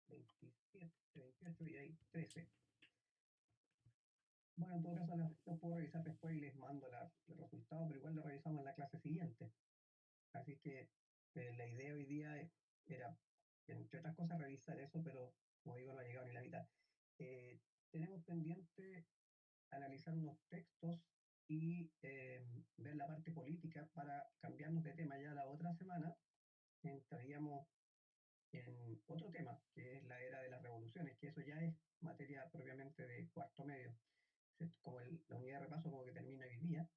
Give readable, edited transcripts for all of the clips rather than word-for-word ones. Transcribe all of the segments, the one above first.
27, 28 y hay 13. Bueno, en todo caso lo puedo revisar después y les mando el resultado, pero igual lo revisamos en la clase siguiente. Así que la idea hoy día era, entre otras cosas, revisar eso, pero como digo, no ha llegado ni la mitad. Tenemos pendiente analizar unos textos y ver la parte política para cambiarnos de tema. Ya la otra semana entraríamos en otro tema, que es la era de las revoluciones, que eso ya es materia propiamente de cuarto medio. Como la unidad de repaso como que termina hoy día,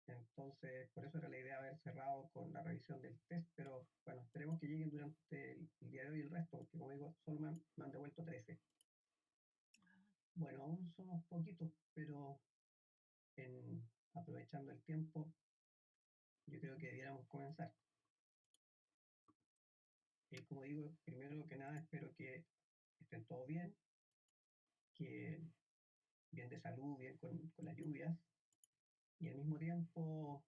entonces por eso era la idea haber cerrado con la revisión del test, pero bueno, esperemos que lleguen durante el día de hoy el resto, porque como digo, solo me han devuelto 13. Bueno, aún somos poquitos, pero aprovechando el tiempo, yo creo que debiéramos comenzar. Como digo, primero que nada espero que estén todos bien, que bien de salud, bien con las lluvias, y al mismo tiempo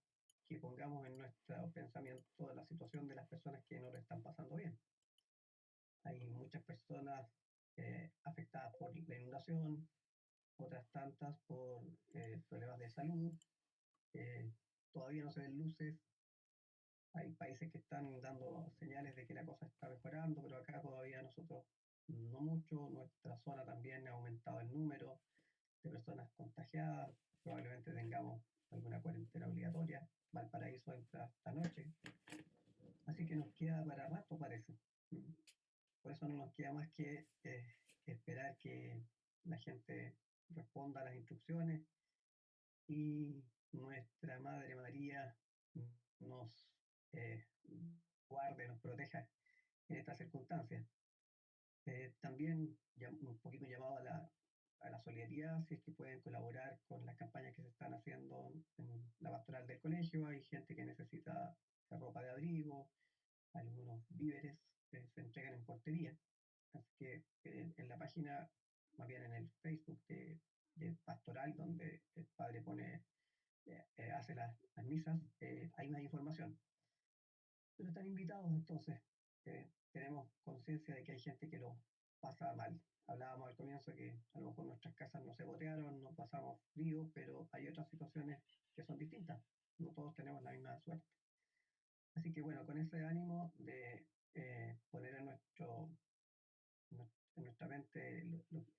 que pongamos en nuestro pensamiento la situación de las personas que no lo están pasando bien. Hay muchas personas afectadas por la inundación, otras tantas por problemas de salud, todavía no se ven luces. Hay países que están dando señales de que la cosa está mejorando, pero acá todavía nosotros no mucho. Nuestra zona también ha aumentado el número de personas contagiadas. Probablemente tengamos alguna cuarentena obligatoria. Valparaíso entra esta noche. Así que nos queda para rato, parece. Por eso no nos queda más que esperar que la gente responda a las instrucciones y nuestra Madre María nos guarde, nos proteja en estas circunstancias. También un poquito llamado a la solidaridad, si es que pueden colaborar con las campañas que se están haciendo en la pastoral del colegio. Hay gente que necesita ropa de abrigo, algunos víveres que se entregan en portería. Así que en la página, más bien en el Facebook de pastoral, donde el padre hace las misas, hay más información. Pero están invitados entonces. Tenemos conciencia de que hay gente que lo pasa mal. Hablábamos al comienzo que a lo mejor nuestras casas no se botearon, no pasamos frío, pero hay otras situaciones que son distintas. No todos tenemos la misma suerte. Así que bueno, con ese ánimo de poner en nuestra mente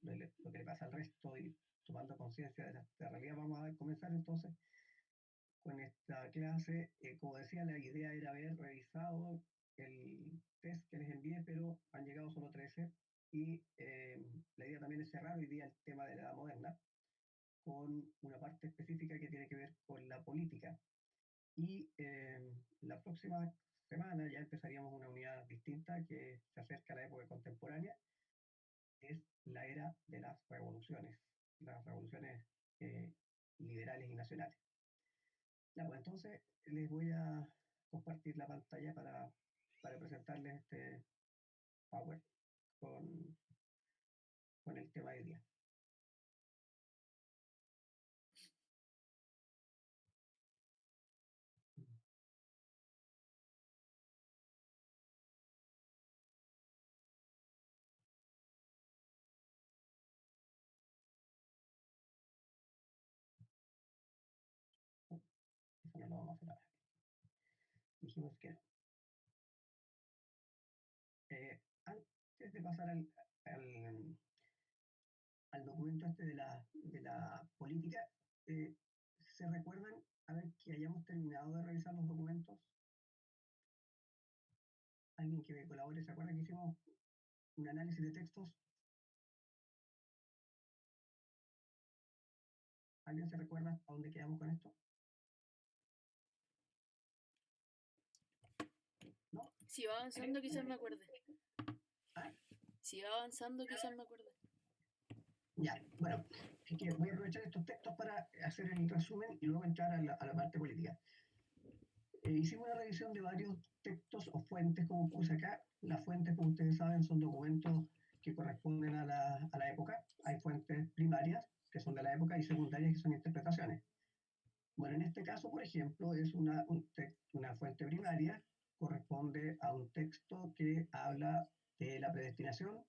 lo que le pasa al resto y tomando conciencia de la realidad, vamos a comenzar entonces con esta clase. Como decía, la idea era haber revisado el test que les envié, pero han llegado solo 13. Y la idea también es cerrar hoy día el tema de la edad moderna con una parte específica que tiene que ver con la política. Y la próxima semana ya empezaríamos una unidad distinta que se acerca a la época contemporánea, es la era de las revoluciones eh, liberales y nacionales. Ya, pues entonces les voy a compartir la pantalla para presentarles este Power con, con el tema del día. Eso no lo vamos a hacer ahora. Dijimos que no. Antes de pasar al documento este de la política, ¿se recuerdan, a ver, que hayamos terminado de revisar los documentos? ¿Alguien que me colabore se acuerda que hicimos un análisis de textos? ¿Alguien se recuerda a dónde quedamos con esto? ¿No? Si va avanzando, quizás me acuerde. ¿Ah? Si va avanzando, quizás me acuerde. Ya, bueno, es que voy a aprovechar estos textos para hacer el resumen y luego entrar a la parte política. Hicimos una revisión de varios textos o fuentes, como puse acá. Las fuentes, como ustedes saben, son documentos que corresponden a la época. Hay fuentes primarias, que son de la época, y secundarias, que son interpretaciones. Bueno, en este caso, por ejemplo, es una fuente primaria, corresponde a un texto que habla de la predestinación,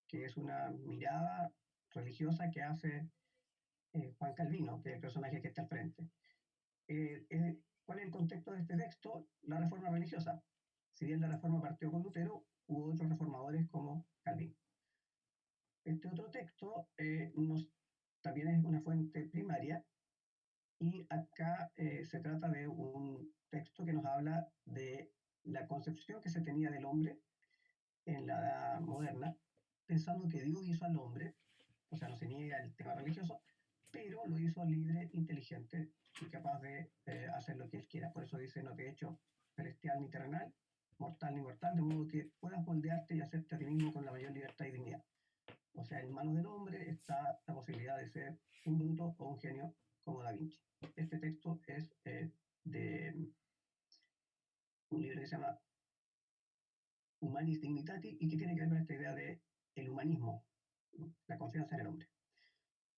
que es una mirada religiosa que hace Juan Calvino, que es el personaje que está al frente. ¿Cuál es el contexto de este texto? La reforma religiosa. Si bien la reforma partió con Lutero, hubo otros reformadores como Calvino. Este otro texto también es una fuente primaria y acá se trata de un texto que nos habla de la concepción que se tenía del hombre en la edad moderna, pensando que Dios hizo al hombre, o sea, no se niega el tema religioso, pero lo hizo libre, inteligente y capaz de hacer lo que él quiera. Por eso dice, no te he hecho celestial ni terrenal, mortal ni mortal, de modo que puedas moldearte y hacerte a ti mismo con la mayor libertad y dignidad. O sea, en manos del hombre está la posibilidad de ser un bruto o un genio como Da Vinci. Este texto es de un libro que se llama Humanis Dignitati y que tiene que ver con esta idea de el humanismo, la confianza en el hombre.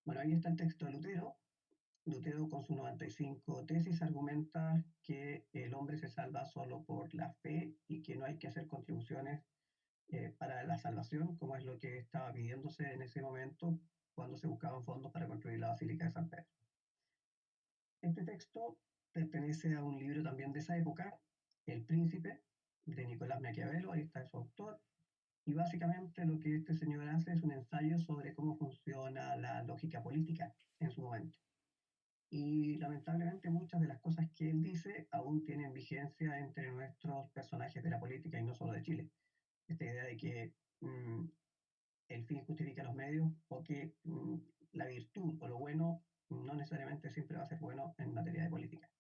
Bueno, ahí está el texto de Lutero. Lutero con sus 95 tesis argumenta que el hombre se salva solo por la fe y que no hay que hacer contribuciones para la salvación, como es lo que estaba pidiéndose en ese momento cuando se buscaban fondos para construir la Basílica de San Pedro. Este texto pertenece a un libro también de esa época, El Príncipe, de Nicolás Maquiavelo, ahí está su autor, y básicamente lo que este señor hace es un ensayo sobre cómo funciona la lógica política en su momento. Y lamentablemente muchas de las cosas que él dice aún tienen vigencia entre nuestros personajes de la política y no solo de Chile. Esta idea de que el fin justifica los medios o que la virtud o lo bueno no necesariamente siempre va a ser bueno en materia de política.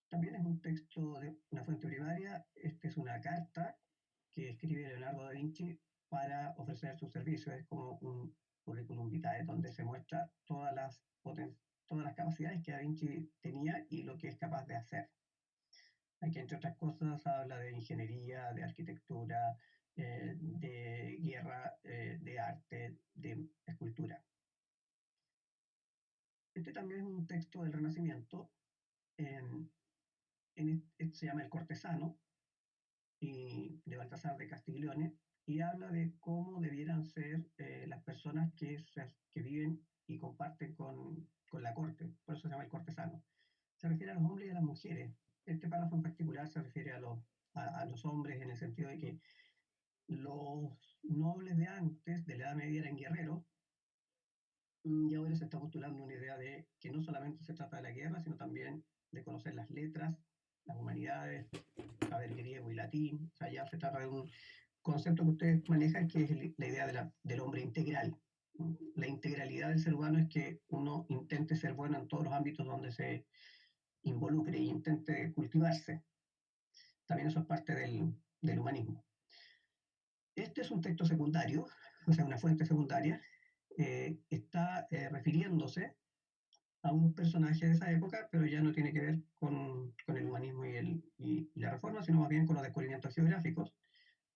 También es un texto de una fuente primaria. Esta es una carta que escribe Leonardo da Vinci para ofrecer sus servicios. Es como un currículum vitae donde se muestra todas las capacidades que Da Vinci tenía y lo que es capaz de hacer. Aquí, entre otras cosas, habla de ingeniería, de arquitectura, de guerra, de arte, de escultura. Este también es un texto del Renacimiento. Este se llama El Cortesano, y de Baltasar de Castiglione, y habla de cómo debieran ser las personas que viven y comparten con la corte. Por eso se llama El Cortesano. Se refiere a los hombres y a las mujeres. Este párrafo en particular se refiere a los hombres en el sentido de que los nobles de antes, de la Edad Media, eran guerreros, y ahora se está postulando una idea de que no solamente se trata de la guerra, sino también de conocer las letras, las humanidades, saber griego y latín. O sea, ya se trata de un concepto que ustedes manejan, que es la idea del hombre integral. La integralidad del ser humano es que uno intente ser bueno en todos los ámbitos donde se involucre e intente cultivarse. También eso es parte del humanismo. Este es un texto secundario, o sea, una fuente secundaria. Está refiriéndose a un personaje de esa época, pero ya no tiene que ver con el humanismo y la reforma, sino más bien con los descubrimientos geográficos.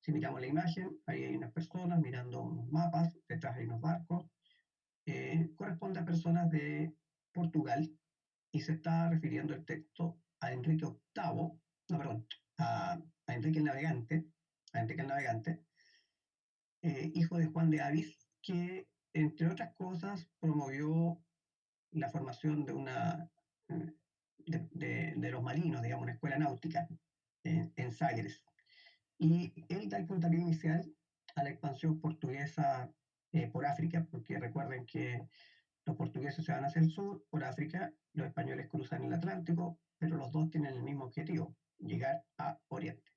Si miramos la imagen, ahí hay unas personas mirando unos mapas, detrás hay unos barcos. Corresponde a personas de Portugal y se está refiriendo el texto a Enrique VIII, no, perdón, a Enrique el Navegante, hijo de Juan de Avis, que entre otras cosas promovió la formación de los marinos, digamos, una escuela náutica en Sagres. Y él da el puntapié inicial a la expansión portuguesa por África, porque recuerden que los portugueses se van hacia el sur, por África, los españoles cruzan el Atlántico, pero los dos tienen el mismo objetivo, llegar a Oriente.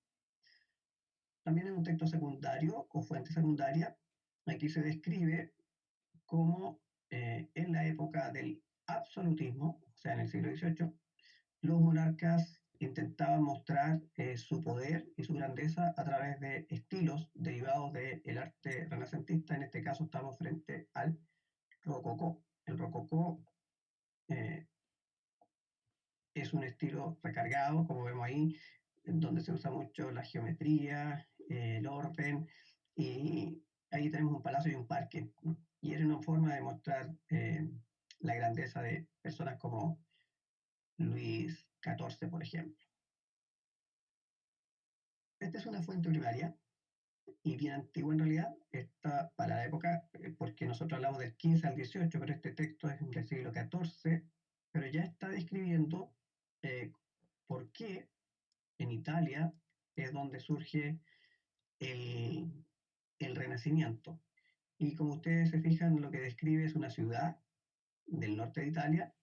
También en un texto secundario o fuente secundaria, aquí se describe cómo en la época del absolutismo, o sea, en el siglo XVIII, los monarcas intentaban mostrar su poder y su grandeza a través de estilos derivados del arte renacentista. En este caso estamos frente al rococó. El rococó es un estilo recargado, como vemos ahí, en donde se usa mucho la geometría, el orden, y ahí tenemos un palacio y un parque, ¿no? Y era una forma de mostrar la grandeza de personas como Luis XIV, por ejemplo. Esta es una fuente primaria y bien antiguo en realidad, está para la época, porque nosotros hablamos del 15 al 18, pero este texto es del siglo XIV, pero ya está describiendo eh, por qué en Italia es donde surge el, el Renacimiento. Y como ustedes se fijan, lo que describe es una ciudad del norte de Italia,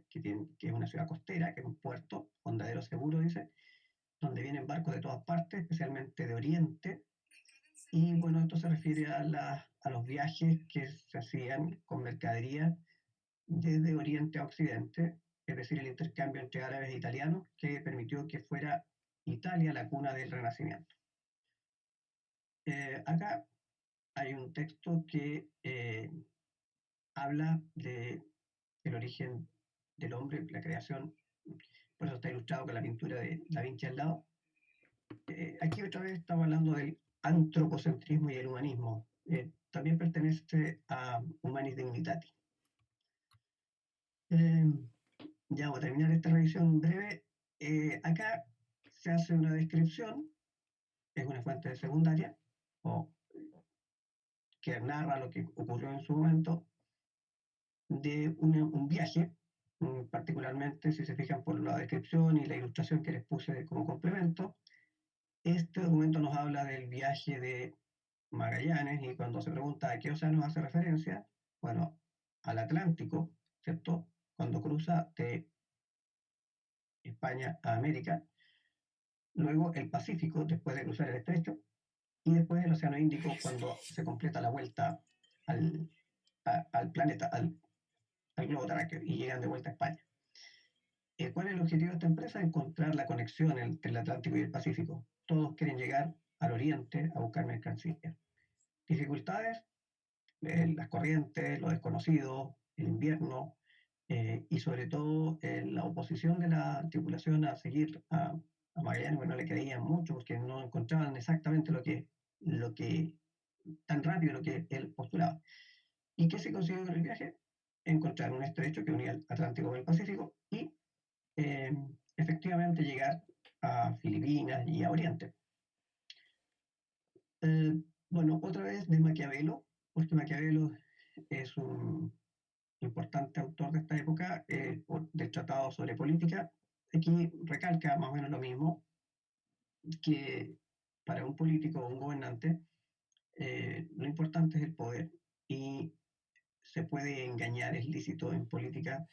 que es una ciudad costera, que es un puerto, hondadero seguro, dice, donde vienen barcos de todas partes, especialmente de Oriente. Y bueno, esto se refiere a los viajes que se hacían con mercadería desde Oriente a Occidente, es decir, el intercambio entre árabes e italianos, que permitió que fuera Italia la cuna del Renacimiento. Acá hay un texto que habla del origen del hombre, la creación, por eso está ilustrado con la pintura de Da Vinci al lado. Aquí otra vez estamos hablando del antropocentrismo y el humanismo. También pertenece a Humanis Dignitatis. Ya vamos a terminar esta revisión breve. Acá se hace una descripción, es una fuente secundaria, o que narra lo que ocurrió en su momento, de un viaje, particularmente si se fijan por la descripción y la ilustración que les puse como complemento. Este documento nos habla del viaje de Magallanes y cuando se pregunta a qué océano hace referencia, bueno, al Atlántico, ¿cierto? Cuando cruza de España a América, luego el Pacífico después de cruzar el estrecho y después el Océano Índico cuando se completa la vuelta al, al planeta, al globo terráqueo y llegan de vuelta a España. ¿Cuál es el objetivo de esta empresa? Encontrar la conexión entre el Atlántico y el Pacífico. Todos quieren llegar al oriente a buscar mercancías. Dificultades, las corrientes, lo desconocido, el invierno y sobre todo la oposición de la tripulación a seguir a Magallanes, bueno, no le creían mucho porque no encontraban exactamente lo que tan rápido lo que él postulaba. ¿Y qué se consiguió en el viaje? Encontrar un estrecho que unía el Atlántico con el Pacífico y eh, efectivamente llegar a Filipinas y a Oriente. Eh, bueno, otra vez de Maquiavelo, porque Maquiavelo es un importante autor de esta época, del Tratado sobre Política. Aquí recalca más o menos lo mismo, que para un político o un gobernante, lo importante es el poder y se puede engañar, es lícito en política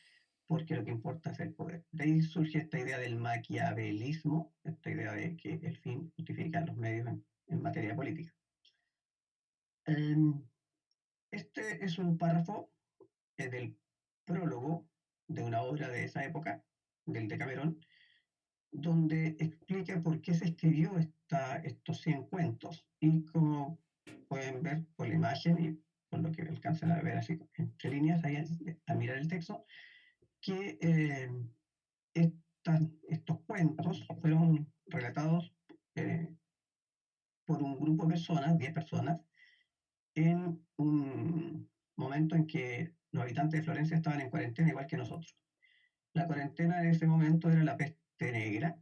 porque lo que importa es el poder. De ahí surge esta idea del maquiavelismo, esta idea de que el fin justifica los medios en materia política. Este es un párrafo del prólogo de una obra de esa época, del Decamerón, donde explica por qué se escribió estos 100 cuentos. Y como pueden ver por la imagen y por lo que alcanzan a ver así entre líneas, ahí al mirar el texto, que estos cuentos fueron relatados por un grupo de personas, 10 personas, en un momento en que los habitantes de Florencia estaban en cuarentena igual que nosotros. La cuarentena en ese momento era la peste negra,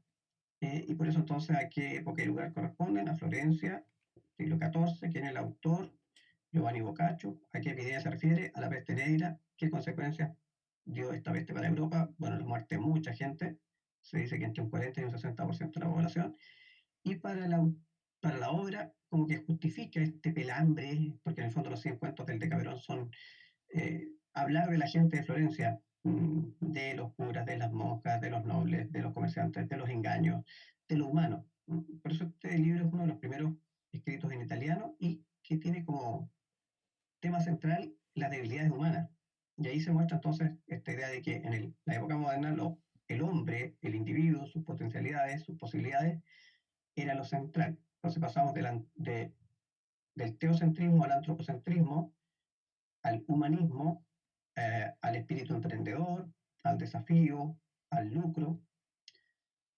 y por eso entonces a qué época y lugar corresponden, a Florencia, siglo XIV, quién es el autor, Giovanni Boccaccio, a qué epidemia se refiere, a la peste negra, qué consecuencias dio esta peste para Europa, bueno, la muerte de mucha gente, se dice que entre un 40 y un 60% de la población, y para la obra como que justifica este pelambre, porque en el fondo los 100 cuentos del Decamerón son hablar de la gente de Florencia, de los curas, de las monjas, de los nobles, de los comerciantes, de los engaños, de lo humano. Por eso este libro es uno de los primeros escritos en italiano y que tiene como tema central las debilidades humanas. Y ahí se muestra entonces esta idea de que en la época moderna el hombre, el individuo, sus potencialidades, sus posibilidades, era lo central. Entonces pasamos del teocentrismo al antropocentrismo, al humanismo, al espíritu emprendedor, al desafío, al lucro,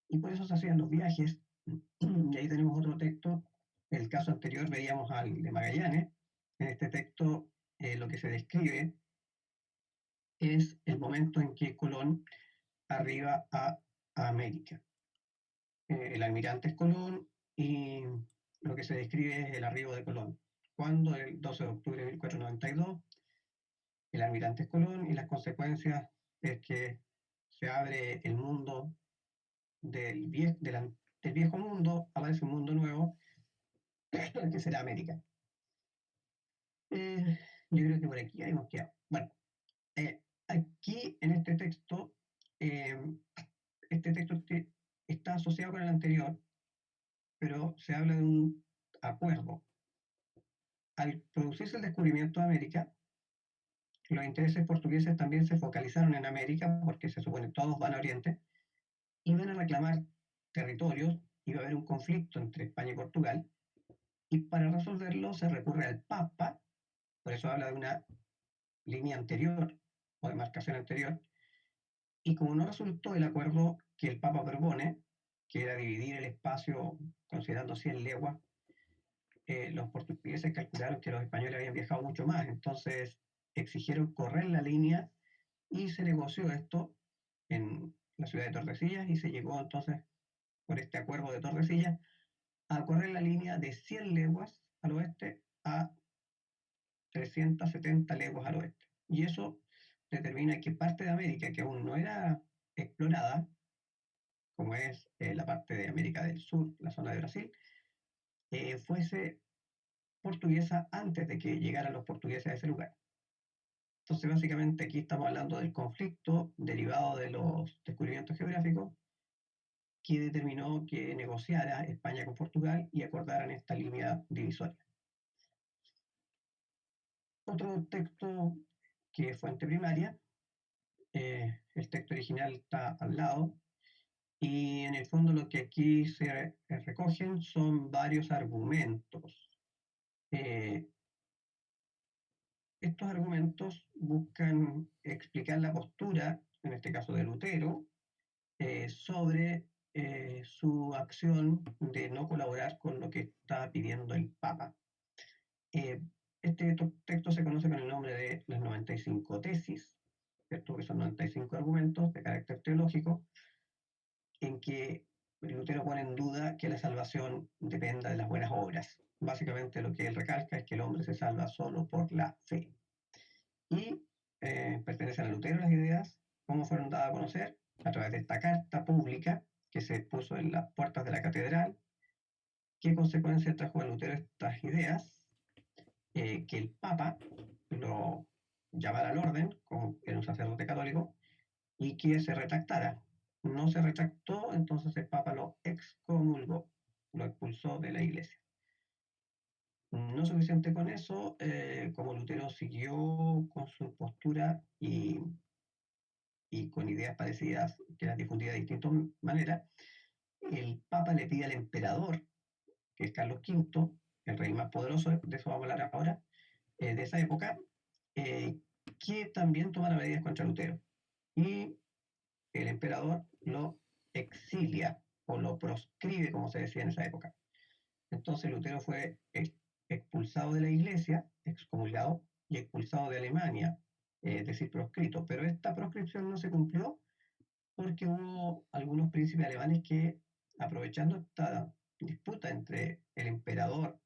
y por eso se hacían los viajes. Y ahí tenemos otro texto. El caso anterior veíamos al de Magallanes. En este texto lo que se describe es el momento en que Colón arriba a América. El almirante es Colón y lo que se describe es el arribo de Colón, cuando el 12 de octubre de 1492 el almirante es Colón, y las consecuencias es que se abre el mundo del viejo mundo, aparece un mundo nuevo, que será América. Yo creo que por aquí hemos quedado. Bueno, aquí en eh, este texto está asociado con el anterior, pero se habla de un acuerdo. Al producirse el descubrimiento de América, los intereses portugueses también se focalizaron en América, porque se supone que todos van a Oriente, y van a reclamar territorios, y va a haber un conflicto entre España y Portugal, y para resolverlo se recurre al Papa, por eso habla de una línea anterior o demarcación anterior, y como no resultó el acuerdo que el Papa propone, que era dividir el espacio considerando 100 leguas, los portugueses calcularon que los españoles habían viajado mucho más, entonces exigieron correr la línea y se negoció esto en la ciudad de Tordesillas y se llegó entonces, por este acuerdo de Tordesillas, a correr la línea de 100 leguas al oeste a 370 leguas al oeste. Y eso determina que parte de América que aún no era explorada, como es la parte de América del Sur, la zona de Brasil, fuese portuguesa antes de que llegaran los portugueses a ese lugar. Entonces, básicamente aquí estamos hablando del conflicto derivado de los descubrimientos geográficos que determinó que negociara España con Portugal y acordaran esta línea divisoria. Otro texto que es fuente primaria, el texto original está al lado, y en el fondo lo que aquí se recogen son varios argumentos. Estos argumentos buscan explicar la postura, en este caso de Lutero, sobre su acción de no colaborar con lo que está pidiendo el Papa. Eh, este texto se conoce con el nombre de las 95 tesis, ¿cierto? Que son 95 argumentos de carácter teológico, en que Lutero pone en duda que la salvación dependa de las buenas obras. Básicamente lo que él recalca es que el hombre se salva solo por la fe. Y pertenecen a Lutero las ideas, cómo fueron dadas a conocer a través de esta carta pública que se puso en las puertas de la catedral. ¿Qué consecuencias trajo a Lutero estas ideas? Que el Papa lo llamara al orden, como era un sacerdote católico, y que se retractara. No se retractó, entonces el Papa lo excomulgó, lo expulsó de la iglesia. No suficiente con eso, como Lutero siguió con su postura y con ideas parecidas que las difundía de distintas maneras, el Papa le pide al emperador, que es Carlos V, el rey más poderoso, de eso vamos a hablar ahora, de esa época, que también tomara medidas contra Lutero. Y el emperador lo exilia o lo proscribe, como se decía en esa época. Entonces Lutero fue expulsado de la iglesia, excomulgado, y expulsado de Alemania, es decir, proscrito. Pero esta proscripción no se cumplió porque hubo algunos príncipes alemanes que, aprovechando esta disputa entre el emperador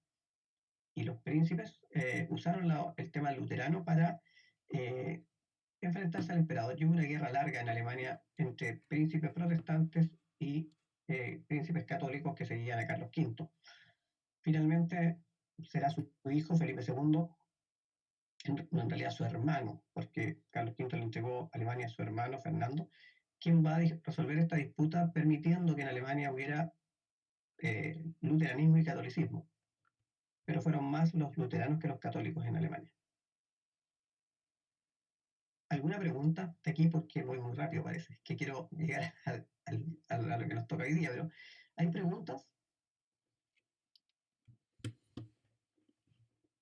y los príncipes, usaron el tema luterano para eh, enfrentarse al emperador. Y hubo una guerra larga en Alemania entre príncipes protestantes y príncipes católicos que seguían a Carlos V. Finalmente será su hijo, Felipe II, en realidad su hermano, porque Carlos V le entregó Alemania a su hermano Fernando, quien va a resolver esta disputa permitiendo que en Alemania hubiera luteranismo y catolicismo. Pero fueron más los luteranos que los católicos en Alemania. ¿Alguna pregunta de aquí? Porque voy muy rápido, parece. Que quiero llegar a lo que nos toca hoy día, pero ¿hay preguntas?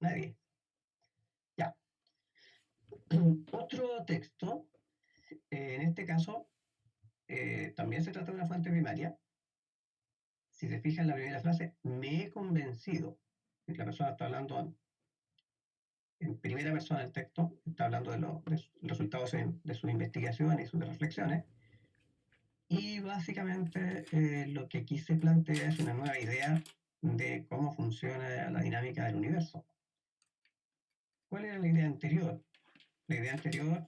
Nadie. Ya. Otro texto, en este caso, también se trata de una fuente primaria. Si se fijan en la primera frase, me he convencido. La persona está hablando en primera persona del texto, está hablando de los resultados de sus investigaciones y sus reflexiones. Y básicamente lo que aquí se plantea es una nueva idea de cómo funciona la dinámica del universo. ¿Cuál era la idea anterior? La idea anterior,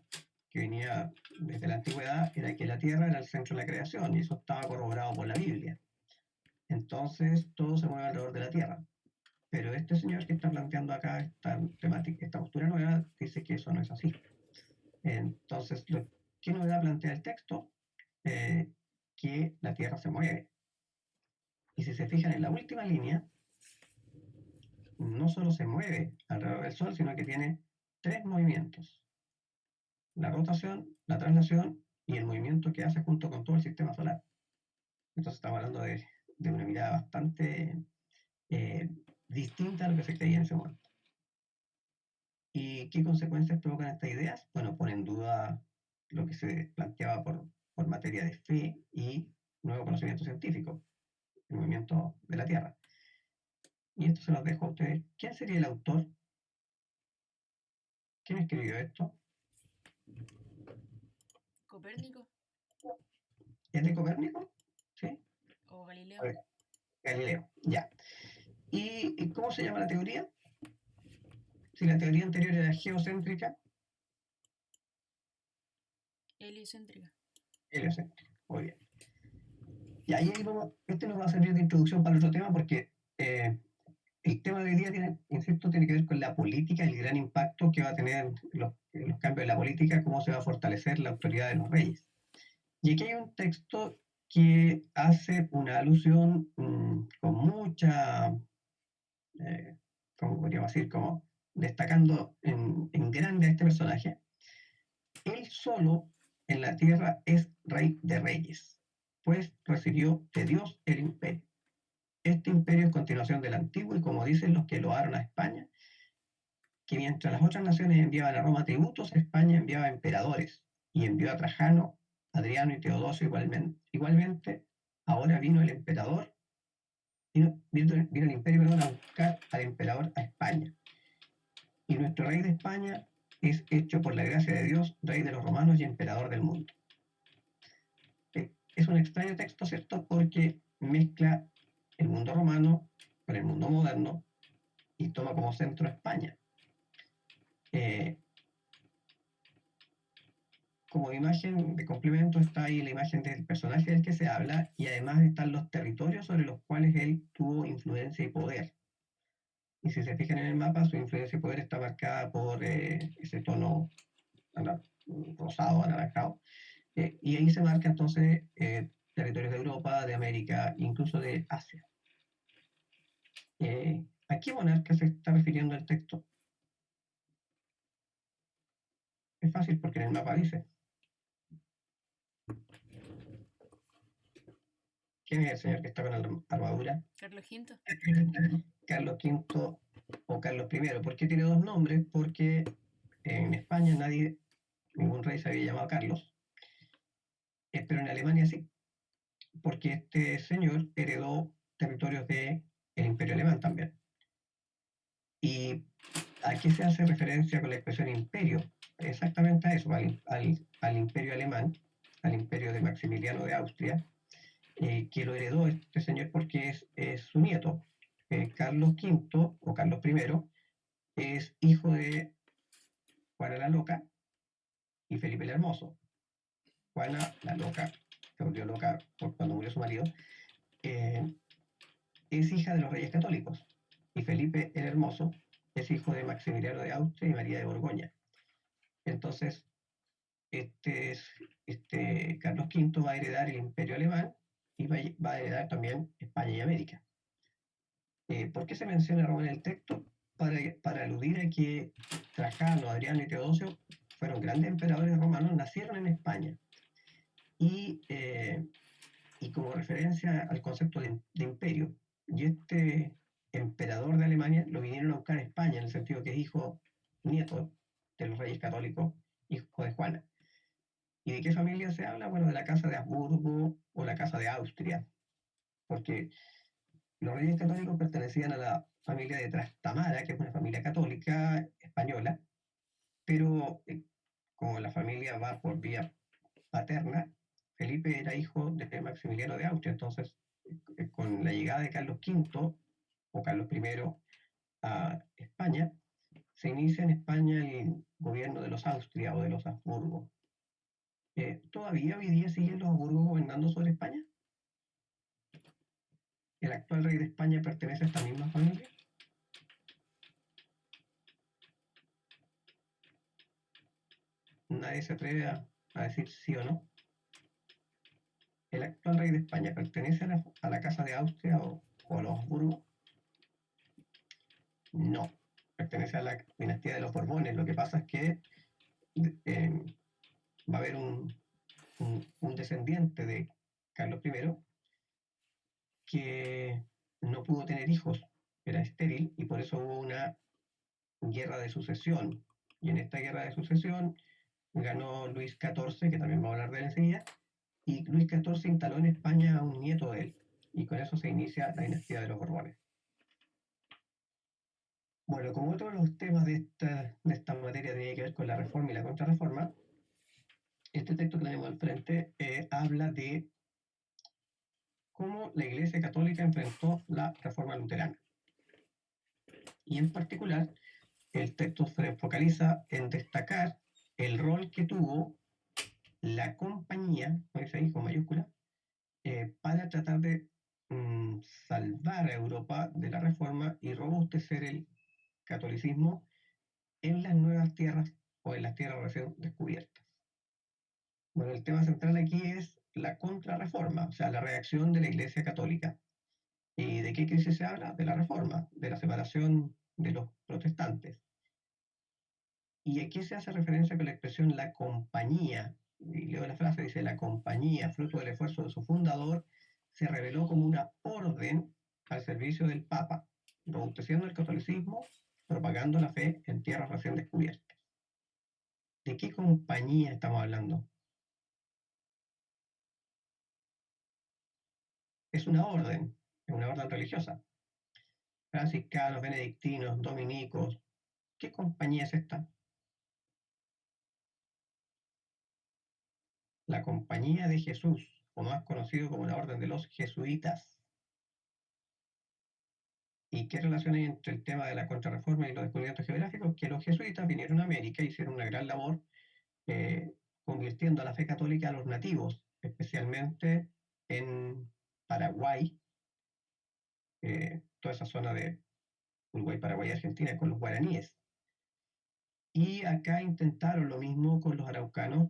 que venía desde la antigüedad, era que la Tierra era el centro de la creación, y eso estaba corroborado por la Biblia. Entonces, todo se mueve alrededor de la Tierra. Pero este señor que está planteando acá esta temática, esta postura nueva, dice que eso no es así. Entonces, ¿qué novedad plantea el texto? Que la Tierra se mueve. Y si se fijan en la última línea, no solo se mueve alrededor del Sol, sino que tiene tres movimientos: la rotación, la traslación y el movimiento que hace junto con todo el sistema solar. Entonces estamos hablando de una mirada bastante distinta a lo que se creía en ese momento. ¿Y qué consecuencias provocan estas ideas? Bueno, pone en duda lo que se planteaba por materia de fe y nuevo conocimiento científico, el movimiento de la Tierra. Y esto se los dejo a ustedes. ¿Quién sería el autor? ¿Quién escribió esto? ¿Copérnico ¿Es de Copérnico? ¿Sí? o Galileo? A ver, Galileo, ya. ¿Y cómo se llama la teoría? Si la teoría anterior era geocéntrica, Heliocéntrica. heliocéntrica. Muy bien. Y ahí vamos, este nos va a servir de introducción para otro tema porque el tema de hoy día tiene, insisto, tiene que ver con la política, el gran impacto que va a tener los cambios de la política, cómo se va a fortalecer la autoridad de los reyes. Y aquí hay un texto que hace una alusión con mucha, ¿cómo podríamos decir? Como destacando en grande a este personaje. Él solo en la tierra es rey de reyes, pues recibió de Dios el imperio. Este imperio es continuación del antiguo y, como dicen los que loaron a España, que mientras las otras naciones enviaban a Roma tributos, España enviaba emperadores y envió a Trajano, Adriano y Teodosio igualmente. Ahora vino el emperador, vino el imperio, perdón, a buscar al emperador a España. Y nuestro rey de España es hecho por la gracia de Dios, rey de los romanos y emperador del mundo. Es un extraño texto, ¿cierto? Porque mezcla el mundo romano con el mundo moderno y toma como centro a España. Como imagen de complemento está ahí la imagen del personaje del que se habla, y además están los territorios sobre los cuales él tuvo influencia y poder. Y si se fijan en el mapa, su influencia y poder está marcada por ese tono rosado, anaranjado, y ahí se marca entonces territorios de Europa, de América, incluso de Asia. ¿A qué monarca se está refiriendo el texto? Es fácil porque en el mapa dice. ¿Quién es el señor que está con la armadura? Carlos V. Carlos V o Carlos I. ¿Por qué tiene dos nombres? Porque en España ningún rey se había llamado Carlos, pero en Alemania sí, porque este señor heredó territorios del Imperio Alemán también. ¿Y a qué se hace referencia con la expresión imperio? Exactamente a eso, al Imperio Alemán, al Imperio de Maximiliano de Austria, que lo heredó este señor porque es su nieto. Carlos V o Carlos I es hijo de Juana la Loca y Felipe el Hermoso. Juana la Loca se volvió loca cuando murió su marido. eh, es hija de los reyes católicos, y Felipe el Hermoso es hijo de Maximiliano de Austria y María de Borgoña. Entonces, este, Carlos V va a heredar el imperio alemán y va a heredar también España y América. ¿Por qué se menciona Roma en el texto? Para aludir a que Trajano, Adriano y Teodosio fueron grandes emperadores romanos, nacieron en España. Y, y como referencia al concepto de imperio, y este emperador de Alemania lo vinieron a buscar a España, en el sentido que es nieto de los reyes católicos, hijo de Juana. ¿Y de qué familia se habla? Bueno, de la casa de Habsburgo o la casa de Austria, porque los reyes católicos pertenecían a la familia de Trastamara, que es una familia católica española, pero como la familia va por vía paterna, Felipe era hijo de Maximiliano de Austria. Entonces, con la llegada de Carlos V, o Carlos I a España, se inicia en España el gobierno de los Austria o de los Habsburgo. ¿Todavía hoy día siguen los Habsburgo gobernando sobre España? ¿El actual rey de España pertenece a esta misma familia? Nadie se atreve a decir sí o no. ¿El actual rey de España pertenece a la casa de Austria o a los Habsburgo? No, pertenece a la dinastía de los Borbones. Lo que pasa es que va a haber un descendiente de Carlos I que no pudo tener hijos, era estéril, y por eso hubo una guerra de sucesión. Y en esta guerra de sucesión ganó Luis XIV, que también vamos a hablar de él enseguida, y Luis XIV instaló en España a un nieto de él, y con eso se inicia la dinastía de los Borbones. Bueno, como otro de los temas de esta materia tiene que ver con la reforma y la contrarreforma, este texto que tenemos al frente habla de cómo la Iglesia Católica enfrentó la reforma luterana. Y en particular, el texto se focaliza en destacar el rol que tuvo la compañía, no dice ahí con mayúscula, para tratar de salvar a Europa de la reforma y robustecer el catolicismo en las nuevas tierras o en las tierras recién descubiertas. Bueno, el tema central aquí es la contrarreforma, o sea, la reacción de la Iglesia Católica. ¿Y de qué crisis se habla? De la reforma, de la separación de los protestantes. Y aquí se hace referencia con la expresión la compañía, y leo la frase, dice, la compañía, fruto del esfuerzo de su fundador, se reveló como una orden al servicio del Papa, robusteciendo el catolicismo, propagando la fe en tierras recién descubiertas. ¿De qué compañía estamos hablando? Es una orden religiosa. Franciscanos, benedictinos, dominicos. ¿Qué compañía es esta? La Compañía de Jesús, o más conocido como la Orden de los Jesuitas. ¿Y qué relación hay entre el tema de la contrarreforma y los descubrimientos geográficos? Que los jesuitas vinieron a América y hicieron una gran labor convirtiendo a la fe católica a los nativos, especialmente en Paraguay, toda esa zona de Uruguay, Paraguay y Argentina con los guaraníes. Y acá intentaron lo mismo con los araucanos,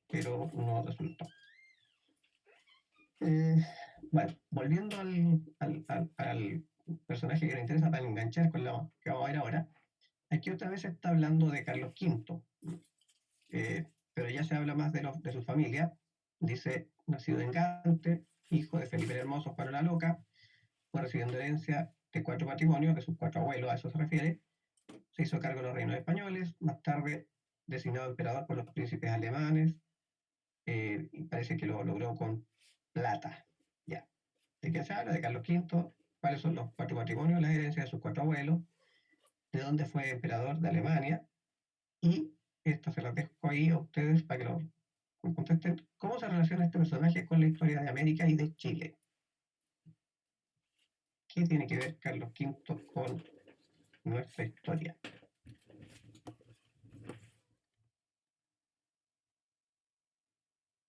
pero no resultó. Bueno, volviendo al personaje que nos interesa para enganchar con lo que vamos a ver ahora, aquí otra vez se está hablando de Carlos V, pero ya se habla más de su familia. Dice, nacido en Gante, hijo de Felipe el Hermoso, Juan la Loca, fue recibiendo herencia de 4 matrimonios, de sus 4 abuelos, a eso se refiere. Se hizo cargo de los reinos españoles, más tarde designado emperador por los príncipes alemanes, y parece que lo logró con plata. Ya. ¿De qué se habla? De Carlos V, cuáles son los 4 matrimonios, las herencias de sus 4 abuelos, de dónde fue emperador de Alemania, y esto se las dejo ahí a ustedes para que lo contesten. ¿Cómo se relaciona este personaje con la historia de América y de Chile? ¿Qué tiene que ver Carlos V con nuestra historia?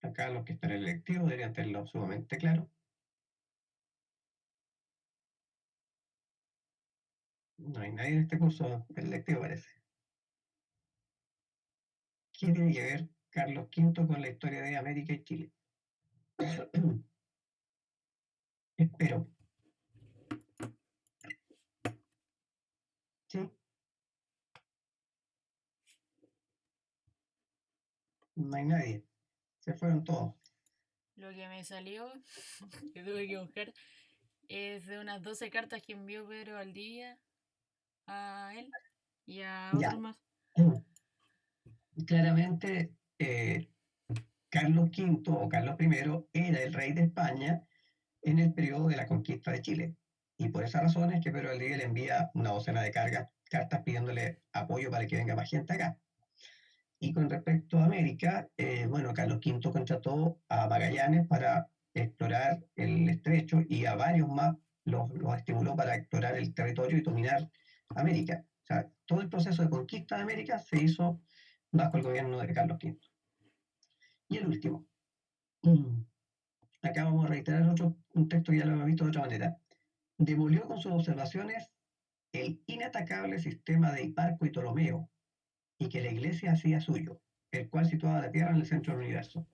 Acá los que están en el lectivo deberían tenerlo sumamente claro. No hay nadie en este curso del lectivo, parece. ¿Qué tiene que ver Carlos V con la historia de América y Chile? Espero. ¿Sí? No hay nadie. Se fueron todos. Lo que me salió, que tuve que buscar, es de unas 12 cartas que envió Pedro Valdivia a él y a Ya. otros más. Claramente, Carlos V o Carlos I era el rey de España en el periodo de la conquista de Chile. Y por esa razón es que Pedro Valdivia le envía una docena de cartas pidiéndole apoyo para que venga más gente acá. Y con respecto a América, bueno, Carlos V contrató a Magallanes para explorar el estrecho y a varios más los estimuló para explorar el territorio y dominar América. O sea, todo el proceso de conquista de América se hizo bajo el gobierno de Carlos V. Y el último, acá vamos a reiterar un texto que ya lo hemos visto de otra manera. Demolió con sus observaciones el inatacable sistema de Hiparco y Ptolomeo, y que la Iglesia hacía suyo, el cual situaba la Tierra en el centro del universo.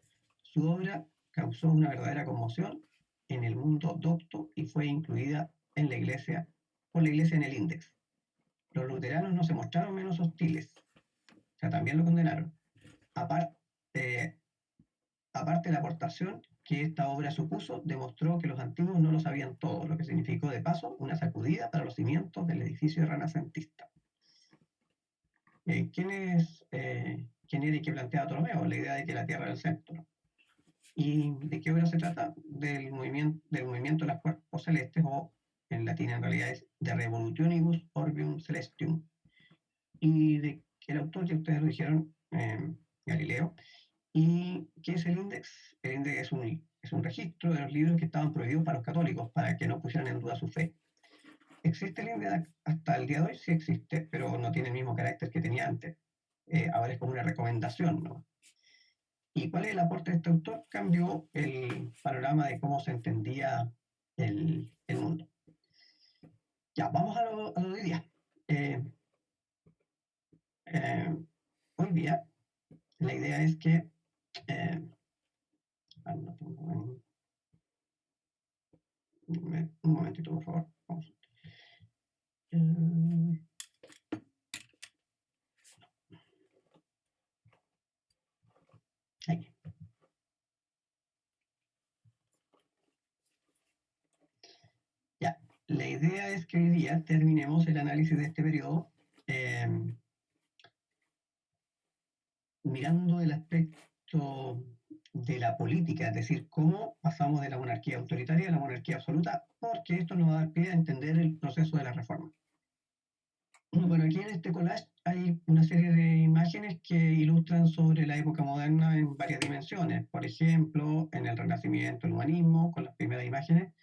Su obra causó una verdadera conmoción en el mundo docto y fue incluida en la Iglesia, por la Iglesia en el Índex. Los luteranos no se mostraron menos hostiles, o sea, también lo condenaron. Aparte, aparte de la aportación que esta obra supuso, demostró que los antiguos no lo sabían todo, lo que significó de paso una sacudida para los cimientos del edificio renacentista. ¿Quién era y qué planteaba Ptolomeo? La idea de que la Tierra era el centro. ¿Y de qué obra se trata? Del movimiento de las cuerpos celestes, o en latín en realidad es de Revolutionibus Orbium Celestium. Y de que el autor, ya ustedes lo dijeron, Galileo. ¿Y qué es el índex? El índex es un registro de los libros que estaban prohibidos para los católicos, para que no pusieran en duda su fe. ¿Existe el índex hasta el día de hoy? Sí existe, pero no tiene el mismo carácter que tenía antes. Ahora es como una recomendación, ¿no? ¿Y cuál es el aporte de este autor? Cambió el panorama de cómo se entendía el mundo. Ya, vamos a lo de hoy día. Hoy día la idea es que... un momentito, por favor. Vamos. Aquí. Ya, la idea es que hoy día terminemos el análisis de este periodo mirando el aspecto de la política, es decir, cómo pasamos de la monarquía autoritaria a la monarquía absoluta, porque esto nos va a dar pie a entender el proceso de la reforma. Bueno, aquí en este collage hay una serie de imágenes que ilustran sobre la época moderna en varias dimensiones. Por ejemplo, en el Renacimiento, el humanismo, con las primeras imágenes.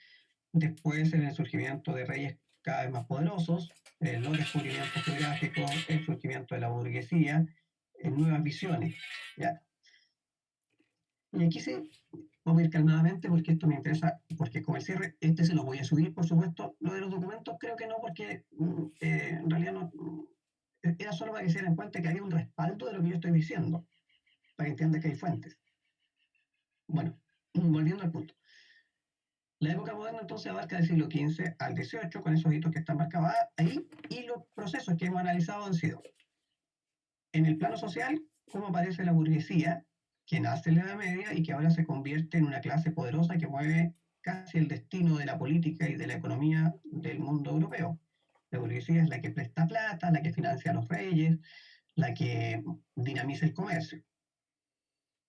Después, en el surgimiento de reyes cada vez más poderosos, los descubrimientos geográficos, el surgimiento de la burguesía, nuevas visiones. ¿Ya? Y aquí sí, vamos a ir calmadamente porque esto me interesa, porque como el cierre, este se lo voy a subir, por supuesto. Lo de los documentos creo que no, porque en realidad no, era solo para que se den cuenta que hay un respaldo de lo que yo estoy diciendo, para que entiendan que hay fuentes. Bueno, volviendo al punto. La época moderna entonces abarca del siglo XV al XVIII, con esos hitos que están marcados ahí, y los procesos que hemos analizado han sido, en el plano social, cómo aparece la burguesía, que nace en la Edad Media y que ahora se convierte en una clase poderosa que mueve casi el destino de la política y de la economía del mundo europeo. La burguesía es la que presta plata, la que financia a los reyes, la que dinamiza el comercio.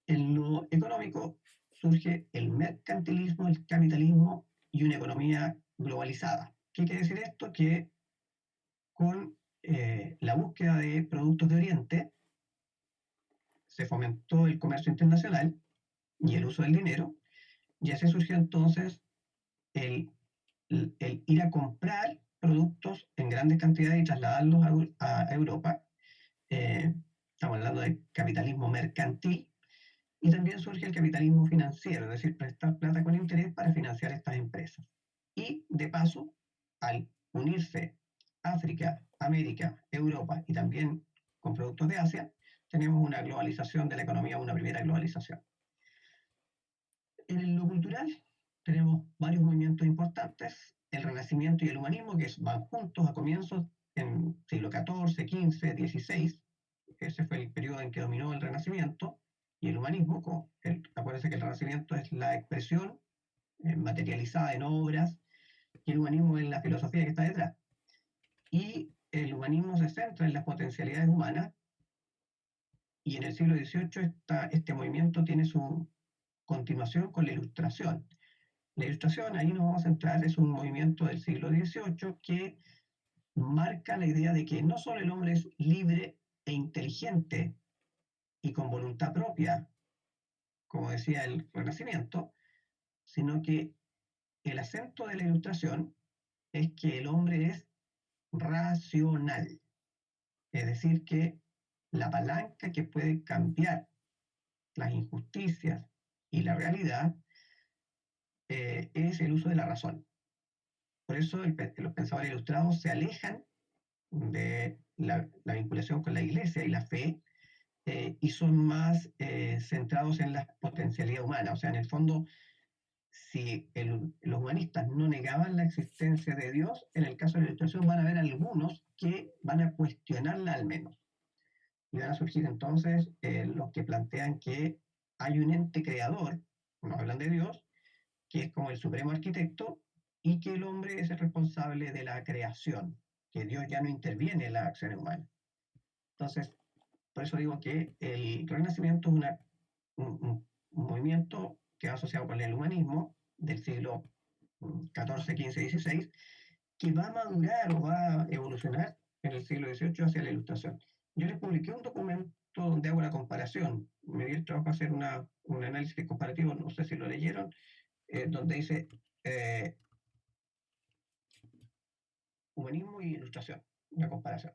En lo económico surge el mercantilismo, el capitalismo y una economía globalizada. ¿Qué quiere decir esto? Que con la búsqueda de productos de Oriente se fomentó el comercio internacional y el uso del dinero, y así surgió entonces el, el ir a comprar productos en grandes cantidades y trasladarlos a Europa. Estamos hablando de capitalismo mercantil. Y también surge el capitalismo financiero, es decir, prestar plata con interés para financiar estas empresas. Y de paso, al unirse África, América, Europa y también con productos de Asia, tenemos una globalización de la economía, una primera globalización. En lo cultural tenemos varios movimientos importantes, el Renacimiento y el Humanismo, que van juntos a comienzos en siglo XIV, XV, XVI. Ese fue el periodo en que dominó el Renacimiento. Y el humanismo, acuérdense que el Renacimiento es la expresión materializada en obras, y el humanismo es la filosofía que está detrás. Y el humanismo se centra en las potencialidades humanas, y en el siglo XVIII este movimiento tiene su continuación con la Ilustración. La Ilustración, ahí nos vamos a centrar, es un movimiento del siglo XVIII que marca la idea de que no solo el hombre es libre e inteligente y con voluntad propia, como decía el Renacimiento, sino que el acento de la Ilustración es que el hombre es racional. Es decir, que la palanca que puede cambiar las injusticias y la realidad es el uso de la razón. Por eso los pensadores ilustrados se alejan de la vinculación con la iglesia y la fe y son más centrados en la potencialidad humana. O sea, en el fondo, si los humanistas no negaban la existencia de Dios, en el caso de la ilustración van a haber algunos que van a cuestionarla al menos. Y van a surgir entonces los que plantean que hay un ente creador, no hablan de Dios, que es como el supremo arquitecto, y que el hombre es el responsable de la creación, que Dios ya no interviene en las acciones humanas. Entonces, por eso digo que el Renacimiento es un movimiento que va asociado con el humanismo del siglo XIV, XV, XVI, que va a madurar o va a evolucionar en el siglo XVIII hacia la Ilustración. Yo les publiqué un documento donde hago la comparación. Me di el trabajo a hacer un análisis comparativo, no sé si lo leyeron, donde dice humanismo y ilustración, una comparación.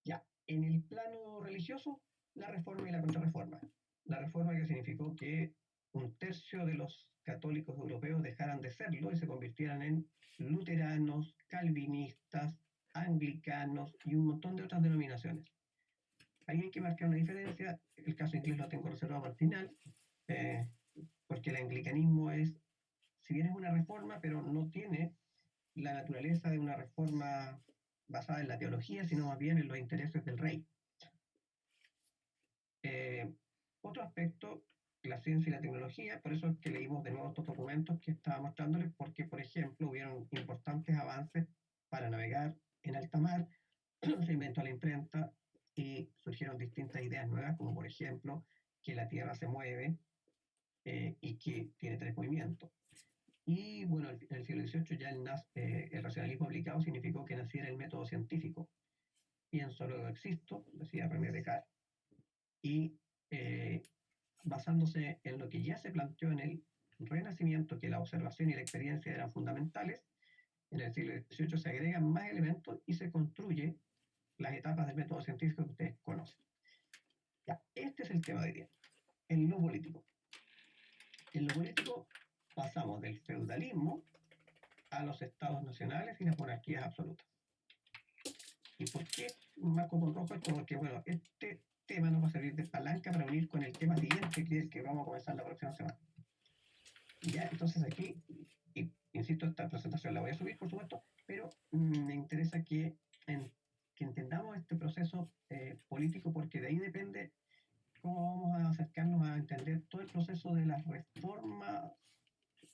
Ya, en el plano religioso, la reforma y la contrarreforma. La reforma que significó que un tercio de los católicos europeos dejaran de serlo y se convirtieran en luteranos, calvinistas, anglicanos y un montón de otras denominaciones. Ahí hay que marcar una diferencia. El caso inglés lo tengo reservado al final, eh, porque el anglicanismo es, si bien es una reforma, pero no tiene la naturaleza de una reforma basada en la teología, sino más bien en los intereses del rey. Otro aspecto, la ciencia y la tecnología, por eso es que leímos de nuevo estos documentos que estaba mostrándoles, porque, por ejemplo, hubieron importantes avances para navegar en alta mar, se inventó la imprenta y surgieron distintas ideas nuevas, como por ejemplo que la Tierra se mueve y que tiene tres movimientos. Y bueno, en el siglo XVIII ya el racionalismo aplicado significó que naciera el método científico. Pienso, luego existo, decía René Descartes, y basándose en lo que ya se planteó en el Renacimiento, que la observación y la experiencia eran fundamentales, en el siglo XVIII se agregan más elementos y se construye las etapas del método científico que ustedes conocen. Ya, este es el tema de hoy día, en lo político. En lo político pasamos del feudalismo a los estados nacionales y las monarquías absolutas. ¿Y por qué marco con rojo esto? Porque, bueno, este tema nos va a servir de palanca para unir con el tema siguiente, que es el que vamos a comenzar la próxima semana. Ya, entonces aquí, insisto, esta presentación la voy a subir, por supuesto, pero me interesa que entendamos este proceso político, porque de ahí depende cómo vamos a acercarnos a entender todo el proceso de las reformas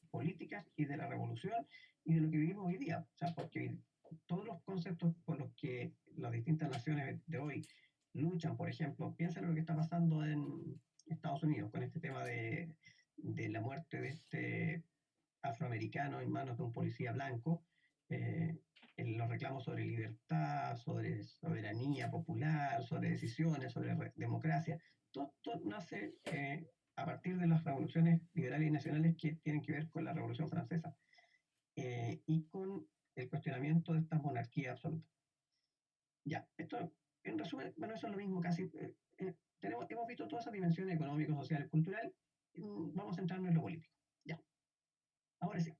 políticas y de la revolución y de lo que vivimos hoy día. O sea, porque todos los conceptos por los que las distintas naciones de hoy luchan, por ejemplo, piensen en lo que está pasando en Estados Unidos con este tema de la muerte de este afroamericano en manos de un policía blanco, en los reclamos sobre libertad, sobre soberanía popular, sobre decisiones, sobre democracia. Todo nace a partir de las revoluciones liberales y nacionales que tienen que ver con la Revolución Francesa y con el cuestionamiento de estas monarquías absolutas. Ya, esto en resumen, bueno, eso es lo mismo casi. Hemos visto todas esas dimensiones económicas, sociales, cultural. Vamos a centrarnos en lo político. Ya, ahora sí.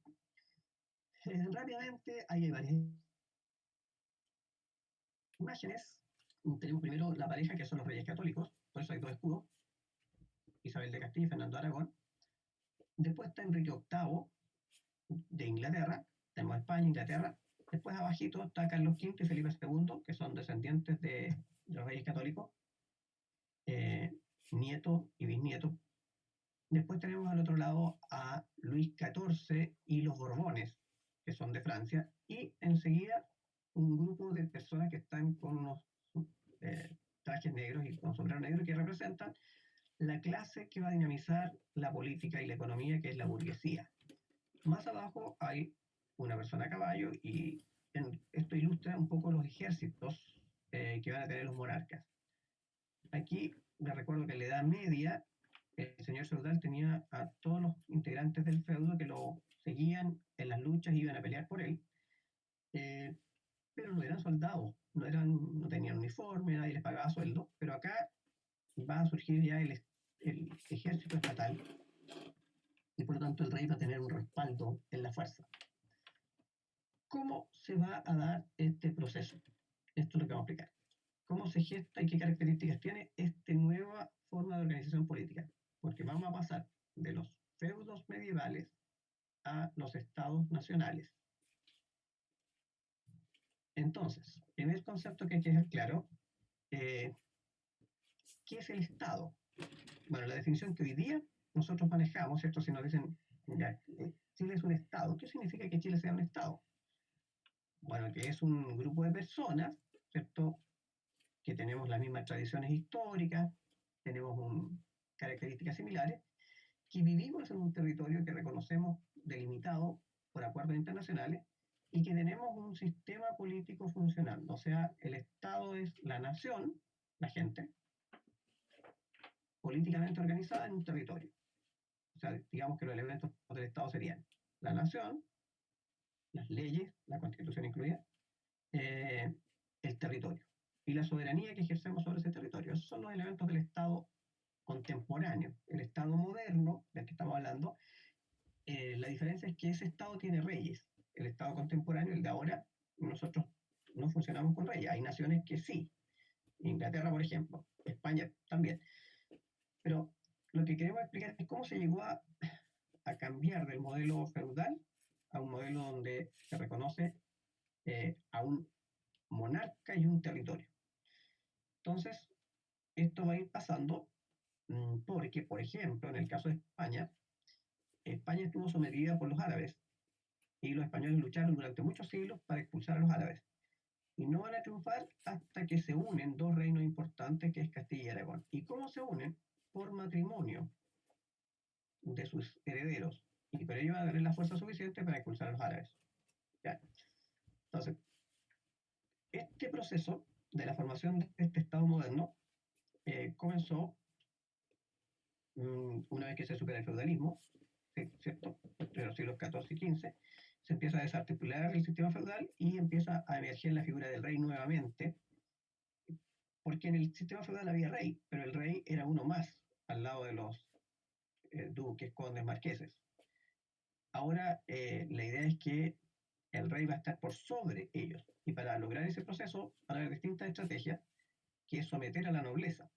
Rápidamente, hay varias imágenes. Tenemos primero la pareja que son los reyes católicos, por eso hay dos escudos, Isabel de Castilla y Fernando de Aragón. Después está Enrique VIII de Inglaterra, tenemos España, Inglaterra. Después abajito está Carlos V y Felipe II, que son descendientes de los reyes católicos, nietos y bisnietos. Después tenemos al otro lado a Luis XIV y los Borbones, que son de Francia, y enseguida un grupo de personas que están con unos trajes negros y con sombrero negro que representan la clase que va a dinamizar la política y la economía, que es la burguesía. Más abajo hay una persona a caballo y esto ilustra un poco los ejércitos que van a tener los monarcas. Aquí les recuerdo que en la Edad Media el señor feudal tenía a todos los integrantes del feudo que lo seguían en las luchas y iban a pelear por él, eh, pero no eran soldados, no tenían uniforme, nadie les pagaba sueldo, pero acá va a surgir ya el ejército estatal y por lo tanto el rey va a tener un respaldo en la fuerza. ¿Cómo se va a dar este proceso? Esto es lo que vamos a explicar. ¿Cómo se gesta y qué características tiene esta nueva forma de organización política? Porque vamos a pasar de los feudos medievales a los estados nacionales. Entonces, primer concepto que hay que dejar claro, ¿qué es el Estado? Bueno, la definición que hoy día nosotros manejamos, ¿cierto? Si nos dicen, ya, Chile es un Estado, ¿qué significa que Chile sea un Estado? Bueno, que es un grupo de personas, ¿cierto? Que tenemos las mismas tradiciones históricas, tenemos características similares, que vivimos en un territorio que reconocemos delimitado por acuerdos internacionales y que tenemos un sistema político funcionando. O sea, el Estado es la nación, la gente, políticamente organizada en un territorio. O sea, digamos que los elementos del Estado serían la nación, las leyes, la constitución incluida, eh, el territorio y la soberanía que ejercemos sobre ese territorio. Esos son los elementos del Estado contemporáneo. El Estado moderno, del que estamos hablando, la diferencia es que ese Estado tiene reyes. El Estado contemporáneo, el de ahora, nosotros no funcionamos con reyes. Hay naciones que sí. Inglaterra, por ejemplo. España también. Pero lo que queremos explicar es cómo se llegó a cambiar del modelo feudal a un modelo donde se reconoce a un monarca y un territorio. Entonces, esto va a ir pasando porque, por ejemplo, en el caso de España, España estuvo sometida por los árabes y los españoles lucharon durante muchos siglos para expulsar a los árabes. Y no van a triunfar hasta que se unen dos reinos importantes, que es Castilla y Aragón. ¿Y cómo se unen? Por matrimonio de sus herederos. Y por ello van a tener la fuerza suficiente para expulsar a los árabes. ¿Ya? Entonces, este proceso de la formación de este Estado moderno comenzó una vez que se supera el feudalismo, ¿cierto? Entre los siglos XIV y XV, se empieza a desarticular el sistema feudal y empieza a emerger la figura del rey nuevamente, porque en el sistema feudal había rey, pero el rey era uno más al lado de los duques, condes, marqueses. Ahora la idea es que el rey va a estar por sobre ellos, y para lograr ese proceso van a haber distintas estrategias, que es someter a la nobleza.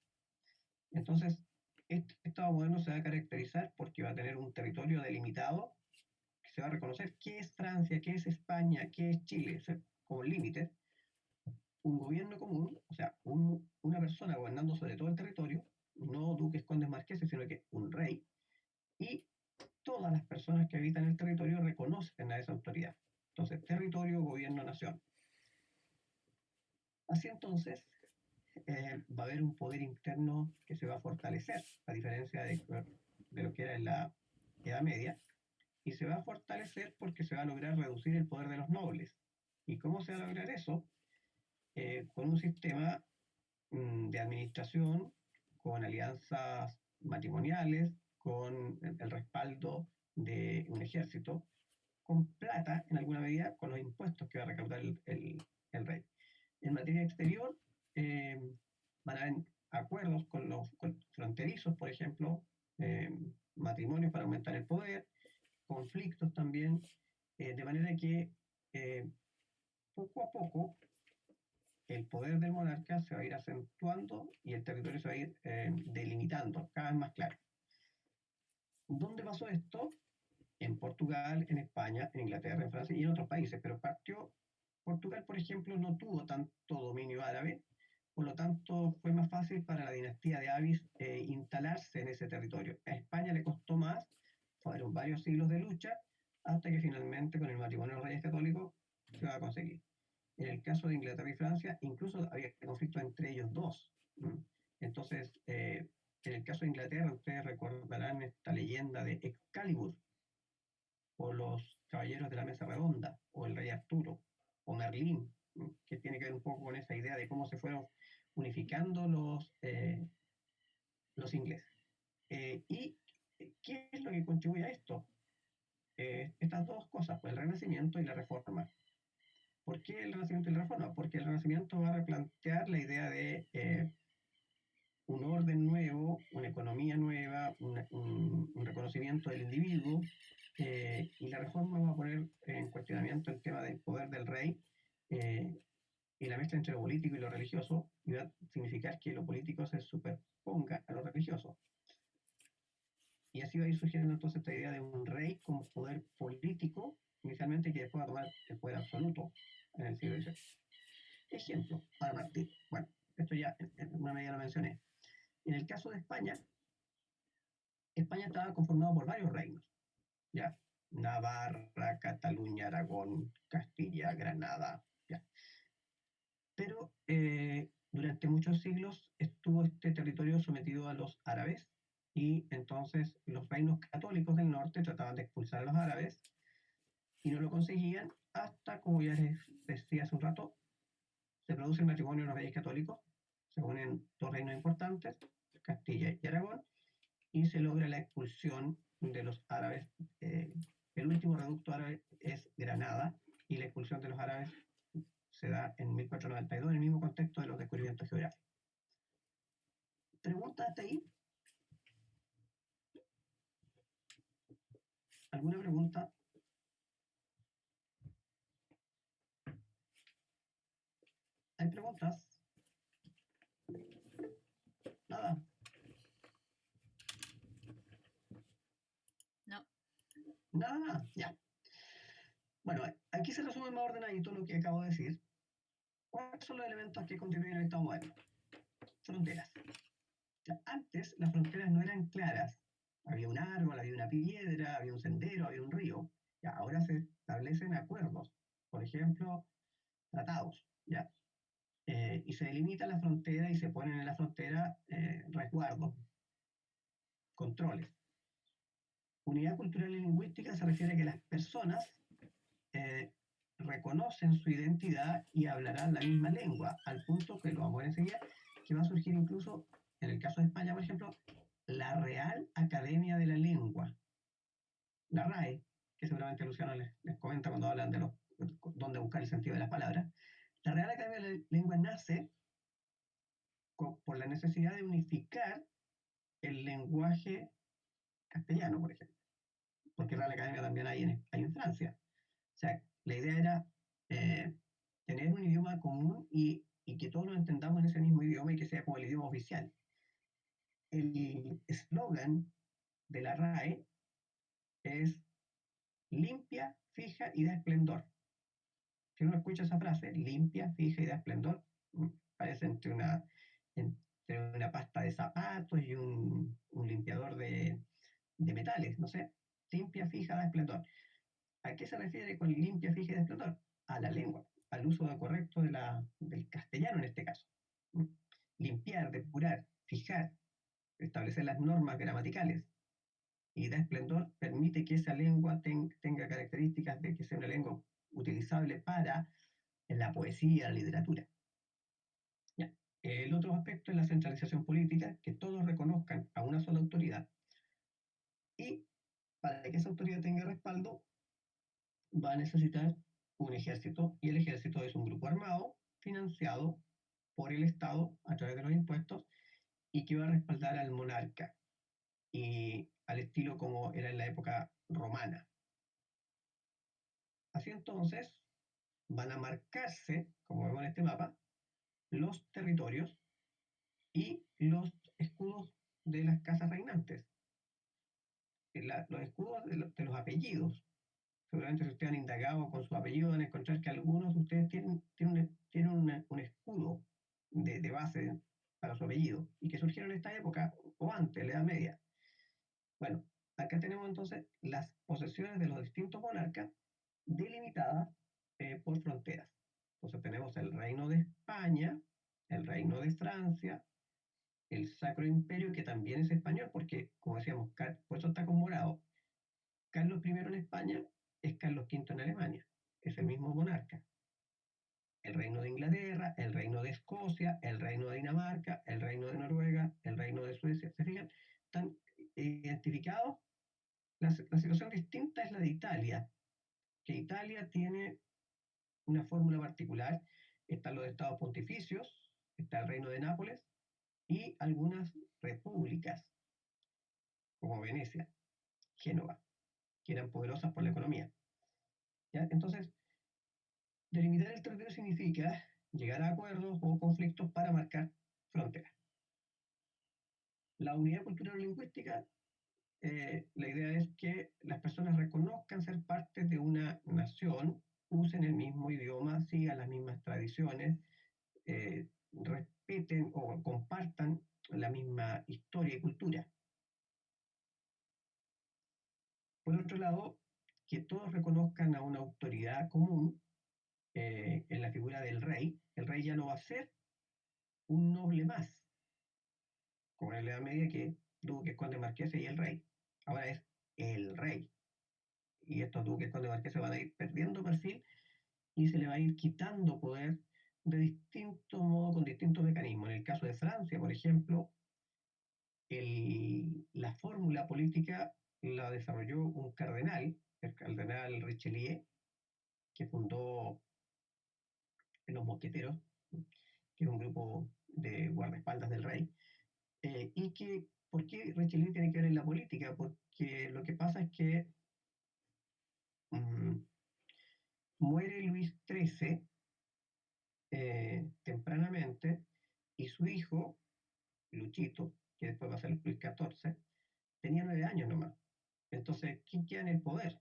Entonces, este Estado moderno se va a caracterizar porque va a tener un territorio delimitado, que se va a reconocer qué es Francia, qué es España, qué es Chile, o sea, como límites, un gobierno común, o sea, una persona gobernando sobre todo el territorio, no duques, condes, marqueses, sino que un rey, y todas las personas que habitan el territorio reconocen a esa autoridad. Entonces, territorio, gobierno, nación. Así entonces, va a haber un poder interno que se va a fortalecer, a diferencia de lo que era en la Edad Media, y se va a fortalecer porque se va a lograr reducir el poder de los nobles. ¿Y cómo se va a lograr eso? Con un sistema de administración, con alianzas matrimoniales, con el respaldo de un ejército, con plata, en alguna medida, con los impuestos que va a recaudar el rey. En materia exterior, eh, van a haber acuerdos con los fronterizos, por ejemplo, eh, matrimonios para aumentar el poder, conflictos también, de manera que eh, poco a poco el poder del monarca se va a ir acentuando y el territorio se va a ir delimitando cada vez más claro. ¿Dónde pasó esto? En Portugal, en España, en Inglaterra, en Francia y en otros países, pero Portugal, por ejemplo, no tuvo tanto dominio árabe, por lo tanto fue más fácil para la dinastía de Avis instalarse en ese territorio. A España le costó más, fueron varios siglos de lucha, hasta que finalmente con el matrimonio de los reyes católicos se va a conseguir. En el caso de Inglaterra y Francia, incluso había conflicto entre ellos dos. Entonces, en el caso de Inglaterra, ustedes recordarán esta leyenda de Excalibur, o los caballeros de la mesa redonda, o el rey Arturo, o Merlín, que tiene que ver un poco con esa idea de cómo se fueron unificando los ingleses. ¿Y qué es lo que contribuye a esto? Estas dos cosas, pues el Renacimiento y la Reforma. ¿Por qué el Renacimiento y la Reforma? Porque el Renacimiento va a replantear la idea de un orden nuevo, una economía nueva, un reconocimiento del individuo, y la Reforma va a poner en cuestionamiento el tema del poder del rey, y la mezcla entre lo político y lo religioso, y va a significar que lo político se superponga a lo religioso. Y así va a ir surgiendo entonces esta idea de un rey con poder político, inicialmente, que después va a tomar el poder absoluto en el siglo XVIII. Ejemplo, para partir. Bueno, esto ya en una medida lo mencioné. En el caso de España, España estaba conformado por varios reinos, ya. Navarra, Cataluña, Aragón, Castilla, Granada, ya. Pero durante muchos siglos estuvo este territorio sometido a los árabes, y entonces los reinos católicos del norte trataban de expulsar a los árabes y no lo conseguían hasta, como ya les decía hace un rato, se produce el matrimonio de los reyes católicos, se unen dos reinos importantes, Castilla y Aragón, y se logra la expulsión de los árabes. El último reducto árabe es Granada, y la expulsión de los árabes se da en 1492 en el mismo contexto de los descubrimientos geográficos. ¿Pregunta hasta ahí? ¿Alguna pregunta? ¿Hay preguntas? Nada. No. Nada, ya. Bueno, aquí se resume más ordenadito lo que acabo de decir. ¿Cuáles son los elementos que constituyen el Estado moderno? Fronteras. Ya, antes las fronteras no eran claras. Había un árbol, había una piedra, había un sendero, había un río. Ya, ahora se establecen acuerdos, por ejemplo, tratados, ¿ya? Y se delimita la frontera y se ponen en la frontera resguardos, controles. Unidad cultural y lingüística se refiere a que las personas eh, reconocen su identidad y hablarán la misma lengua, al punto que lo vamos a ver enseguida, que va a surgir incluso, en el caso de España, por ejemplo, la Real Academia de la Lengua, la RAE, que seguramente Luciano les comenta cuando hablan de dónde buscar el sentido de las palabras. La Real Academia de la Lengua nace por la necesidad de unificar el lenguaje castellano, por ejemplo, porque Real Academia también hay en Francia. O sea, la idea era eh, tener un idioma común, y que todos lo entendamos en ese mismo idioma y que sea como el idioma oficial. El eslogan de la RAE es limpia, fija y da esplendor. Si uno escucha esa frase, limpia, fija y da esplendor, parece entre una pasta de zapatos y un limpiador de metales, no sé. Limpia, fija, da esplendor. ¿A qué se refiere con limpia, fija y da esplendor? A la lengua, al uso correcto del castellano en este caso. Limpiar, depurar, fijar, establecer las normas gramaticales, y da esplendor permite que esa lengua tenga características de que sea una lengua utilizable para la poesía, la literatura. Ya. El otro aspecto es la centralización política, que todos reconozcan a una sola autoridad, y para que esa autoridad tenga respaldo va a necesitar un ejército, y el ejército es un grupo armado financiado por el Estado a través de los impuestos, y que va a respaldar al monarca, y al estilo como era en la época romana. Así entonces van a marcarse, como vemos en este mapa, los territorios y los escudos de las casas reinantes, los escudos de los apellidos. Seguramente si ustedes han indagado con su apellido van a encontrar que algunos de ustedes tienen un escudo de base para su apellido, y que surgieron en esta época o antes, la Edad Media. Bueno, acá tenemos entonces las posesiones de los distintos monarcas delimitadas por fronteras. Entonces tenemos el Reino de España, el Reino de Francia, el Sacro Imperio, que también es español, porque, como decíamos, por eso está con morado. Carlos I en España es Carlos V en Alemania, es el mismo monarca. El Reino de Inglaterra, el Reino de Escocia, el Reino de Dinamarca, el Reino de Noruega, el Reino de Suecia. ¿Se fijan? Están identificados. La situación distinta es la de Italia, que Italia tiene una fórmula particular. Están los estados pontificios, está el reino de Nápoles y algunas repúblicas, como Venecia, Génova, que eran poderosas por la economía. ¿Ya? Entonces, delimitar el territorio significa llegar a acuerdos o conflictos para marcar fronteras. La unidad cultural o lingüística, la idea es que las personas reconozcan ser parte de una nación, usen el mismo idioma, sigan las mismas tradiciones, respeten o compartan la misma historia y cultura. Por otro lado, que todos reconozcan a una autoridad común en la figura del rey. El rey ya no va a ser un noble más, como en la Edad Media, que duques, condes, marqueses y el rey. Ahora es el rey. Y estos duques, condes, marqueses van a ir perdiendo perfil y se le va a ir quitando poder de distinto modo, con distintos mecanismos. En el caso de Francia, por ejemplo, la fórmula política la desarrolló un cardenal, el cardenal Richelieu, que fundó los Mosqueteros, que es un grupo de guardaespaldas del rey, y que, ¿por qué Richelieu tiene que ver en la política? Porque lo que pasa es que um, muere Luis XIII tempranamente y su hijo, Luchito, que después va a ser Luis XIV, tenía 9 años nomás. Entonces, ¿quién queda en el poder?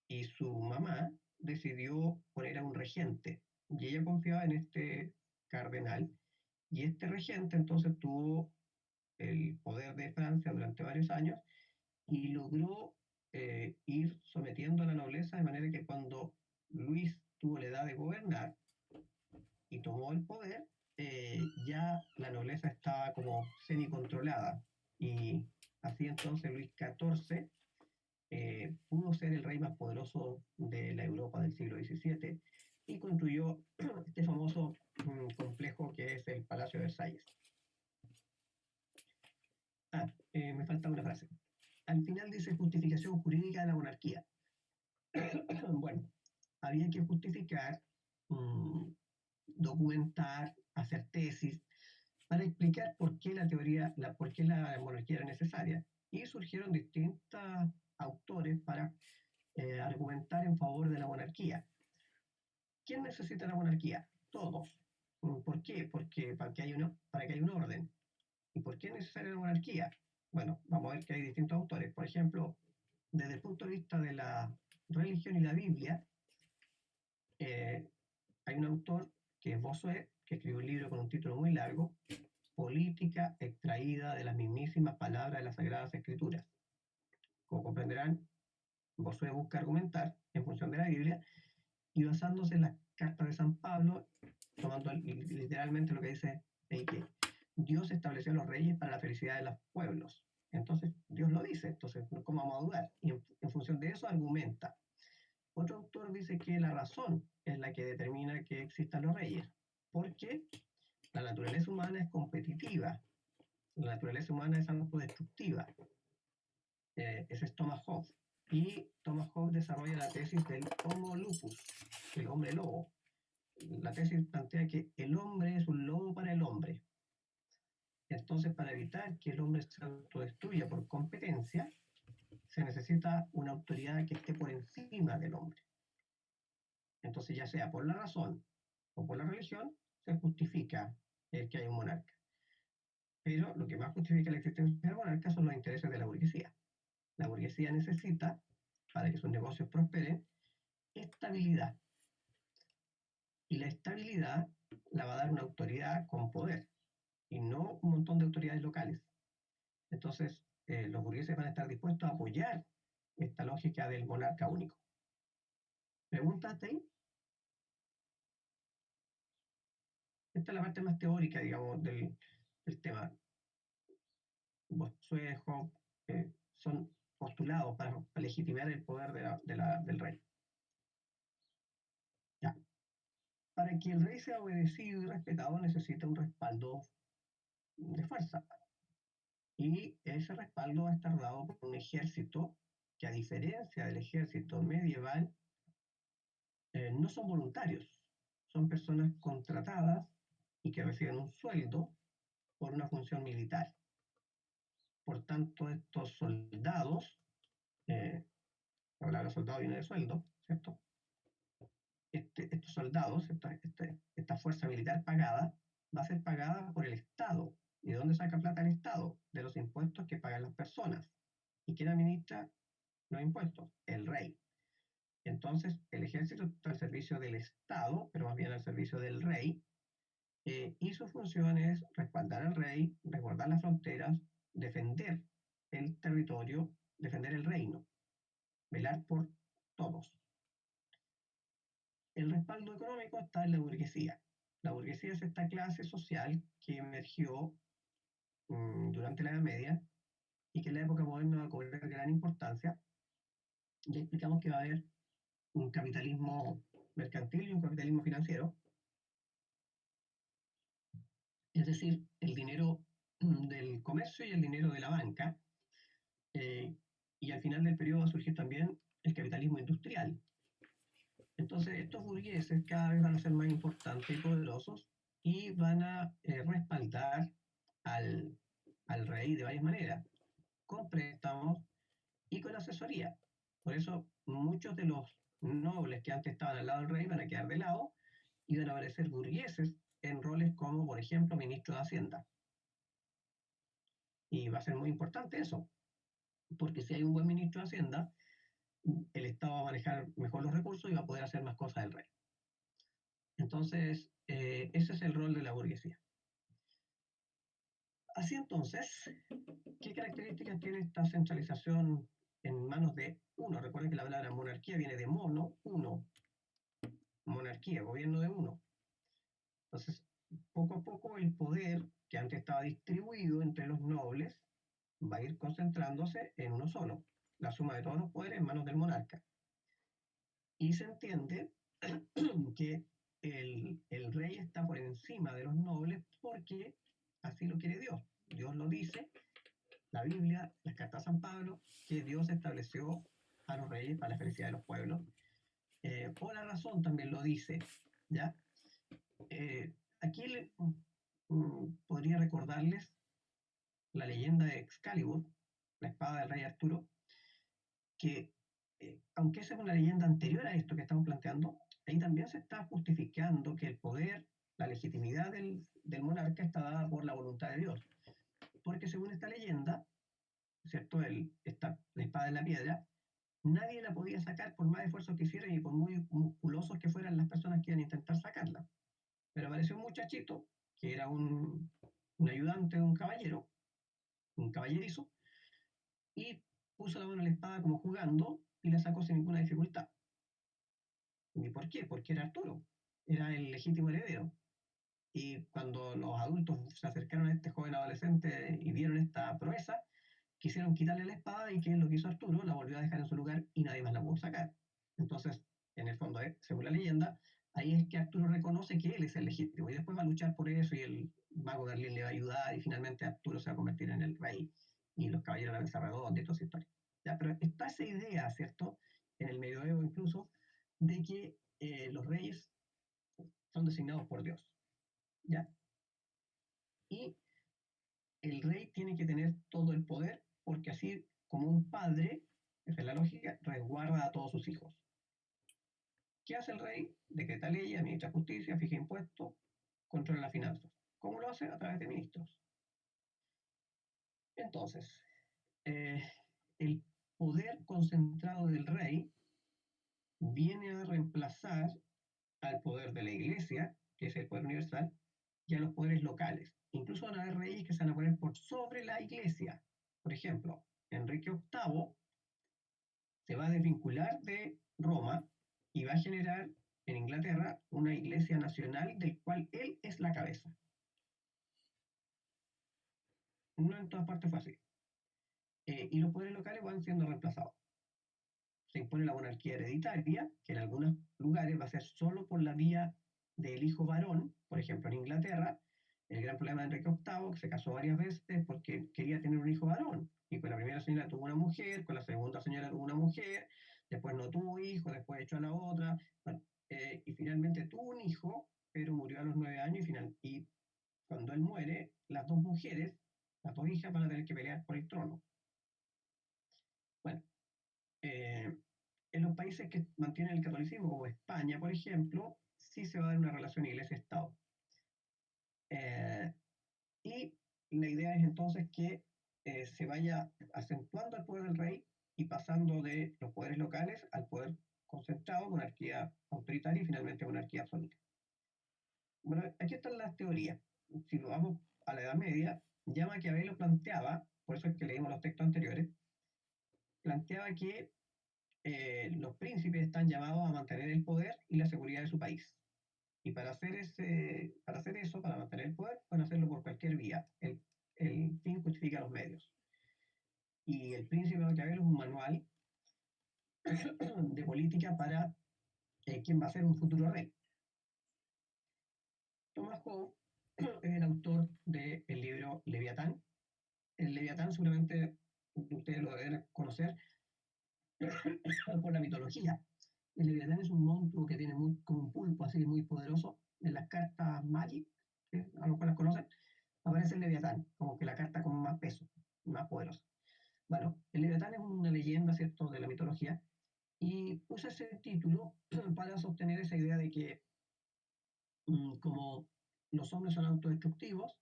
Y su mamá decidió poner a un regente y ella confiaba en este cardenal y este regente entonces tuvo el poder de Francia durante varios años y logró ir sometiendo a la nobleza de manera que cuando Luis tuvo la edad de gobernar y tomó el poder, ya la nobleza estaba como semi-controlada y así entonces Luis XIV pudo ser el rey más poderoso de la Europa del siglo XVII y construyó este famoso complejo que es el Palacio de Versalles. Me falta una frase. Al final dice justificación jurídica de la monarquía. Bueno, había que justificar, documentar, hacer tesis, para explicar por qué por qué la monarquía era necesaria. Y surgieron distintos autores para argumentar en favor de la monarquía. ¿Quién necesita la monarquía? Todos. ¿Por qué? Porque para que haya un orden. ¿Y por qué es necesaria la monarquía? Bueno, vamos a ver que hay distintos autores. Por ejemplo, desde el punto de vista de la religión y la Biblia, eh, hay un autor que es Bossuet, que escribió un libro con un título muy largo, Política extraída de las mismísimas palabras de las Sagradas Escrituras. Como comprenderán, Bossuet busca argumentar en función de la Biblia y basándose en las cartas de San Pablo, tomando literalmente lo que dice ahí que Dios estableció a los reyes para la felicidad de los pueblos. Entonces, Dios lo dice, entonces, ¿cómo vamos a dudar? Y en función de eso argumenta. Otro autor dice que la razón es la que determina que existan los reyes, porque la naturaleza humana es competitiva, la naturaleza humana es autodestructiva. Ese es Thomas Hobbes. Y Thomas Hobbes desarrolla la tesis del Homo lupus, el hombre lobo. La tesis plantea que el hombre es un lobo para el hombre. Entonces, para evitar que el hombre se autodestruya por competencia, se necesita una autoridad que esté por encima del hombre. Entonces, ya sea por la razón o por la religión, se justifica el que haya un monarca. Pero lo que más justifica la existencia del monarca son los intereses de la burguesía. La burguesía necesita, para que sus negocios prosperen, estabilidad. Y la estabilidad la va a dar una autoridad con poder y no un montón de autoridades locales. Entonces, los burgueses van a estar dispuestos a apoyar esta lógica del monarca único. ¿Preguntas hasta ahí? Esta es la parte más teórica, digamos, del tema. Bossuet, Hobbes, son postulados para legitimar el poder del rey. Ya. Para que el rey sea obedecido y respetado necesita un respaldo de fuerza. Y ese respaldo va a estar dado por un ejército que, a diferencia del ejército medieval, no son voluntarios, son personas contratadas y que reciben un sueldo por una función militar. Por tanto, estos soldados, la palabra soldado viene de sueldo, ¿cierto? Estos soldados, esta fuerza militar pagada, va a ser pagada por el Estado. ¿Y de dónde saca plata el Estado? De los impuestos que pagan las personas. ¿Y quién administra los impuestos? El rey. Entonces, el ejército está al servicio del Estado, pero más bien al servicio del rey, y su función es respaldar al rey, resguardar las fronteras, defender el territorio, defender el reino, velar por todos. El respaldo económico está en la burguesía. La burguesía es esta clase social que emergió durante la Edad Media y que en la época moderna va a cobrar gran importancia. Ya explicamos que va a haber un capitalismo mercantil y un capitalismo financiero, es decir, el dinero del comercio y el dinero de la banca, eh, y al final del periodo va a surgir también el capitalismo industrial. Entonces, estos burgueses cada vez van a ser más importantes y poderosos y van a respaldar al, al rey de varias maneras, con préstamos y con asesoría. Por eso, muchos de los nobles que antes estaban al lado del rey van a quedar de lado y van a aparecer burgueses en roles como, por ejemplo, ministro de Hacienda. Y va a ser muy importante eso, porque si hay un buen ministro de Hacienda, el Estado va a manejar mejor los recursos y va a poder hacer más cosas del rey. Entonces, ese es el rol de la burguesía. Así entonces, ¿qué características tiene esta centralización en manos de uno? Recuerden que la palabra monarquía viene de mono, uno, monarquía, gobierno de uno. Entonces, poco a poco el poder que antes estaba distribuido entre los nobles va a ir concentrándose en uno solo, la suma de todos los poderes en manos del monarca. Y se entiende que el rey está por encima de los nobles porque así lo quiere Dios. Dios lo dice, la Biblia, las cartas de San Pablo, que Dios estableció a los reyes para la felicidad de los pueblos. O la razón también lo dice, ¿ya? Aquí podría recordarles la leyenda de Excalibur, la espada del rey Arturo, que aunque esa es una leyenda anterior a esto que estamos planteando, ahí también se está justificando que el poder, la legitimidad del monarca está dada por la voluntad de Dios. Porque según esta leyenda, ¿cierto? La espada en la piedra, nadie la podía sacar por más esfuerzos que hicieran y por muy musculosos que fueran las personas que iban a intentar sacarla. Pero apareció un muchachito que era un ayudante de un caballerizo, y puso la mano en la espada como jugando y la sacó sin ninguna dificultad. ¿Y por qué? Porque era Arturo, era el legítimo heredero. Y cuando los adultos se acercaron a este joven adolescente y vieron esta proeza, quisieron quitarle la espada y ¿qué es lo que hizo Arturo? La volvió a dejar en su lugar y nadie más la pudo sacar. Entonces, en el fondo, según la leyenda, ahí es que Arturo reconoce que él es el legítimo y después va a luchar por eso y el mago Merlín le va a ayudar y finalmente Arturo se va a convertir en el rey y los caballeros de la mesa redonda y toda esa historia. ¿Ya? Pero está esa idea, ¿cierto? En el medioevo incluso, de que los reyes son designados por Dios. ¿Ya? Y el rey tiene que tener todo el poder porque así como un padre, esa es la lógica, resguarda a todos sus hijos. ¿Qué hace el rey? Decreta leyes, administra justicia, fija impuestos, controla las finanzas. ¿Cómo lo hace? A través de ministros. Entonces, el poder concentrado del rey viene a reemplazar al poder de la iglesia, que es el poder universal, y a los poderes locales. Incluso van a haber reyes que se van a poner por sobre la iglesia. Por ejemplo, Enrique VIII se va a desvincular de Roma y va a generar en Inglaterra una iglesia nacional del cual él es la cabeza. No en todas partes fue así. Y los poderes locales van siendo reemplazados. Se impone la monarquía hereditaria, que en algunos lugares va a ser solo por la vía del hijo varón. Por ejemplo, en Inglaterra, el gran problema de Enrique VIII, que se casó varias veces porque quería tener un hijo varón. Y con la primera señora tuvo una mujer, con la segunda señora tuvo una mujer, después no tuvo hijos, después echó a la otra. Bueno, y finalmente tuvo un hijo, pero murió a los 9 años y cuando él muere, las dos mujeres, las dos hijas van a tener que pelear por el trono. Bueno, en los países que mantienen el catolicismo, como España, por ejemplo, sí se va a dar una relación iglesia-estado. Y la idea es entonces que se vaya acentuando el poder del rey y pasando de los poderes locales al poder concentrado, monarquía autoritaria y finalmente monarquía absoluta. Bueno, aquí están las teorías. Si nos vamos a la Edad Media, ya Maquiavelo planteaba, por eso es que leímos los textos anteriores, planteaba que los príncipes están llamados a mantener el poder y la seguridad de su país. Y para hacer eso, para mantener el poder, pueden hacerlo por cualquier vía. El fin justifica los medios. Y el Príncipe de Maquiavelo es un manual de política para quién va a ser un futuro rey. Thomas Hobbes es el autor del libro Leviatán. El Leviatán seguramente ustedes lo deben conocer por la mitología. El Leviatán es un monstruo que tiene como un pulpo así muy poderoso. En las cartas Magic, que a lo mejor las conocen, aparece el Leviatán, como que la carta con más peso, más poderosa. Bueno, el Leviatán es una leyenda, ¿cierto?, de la mitología, y puse ese título para sostener esa idea de que como los hombres son autodestructivos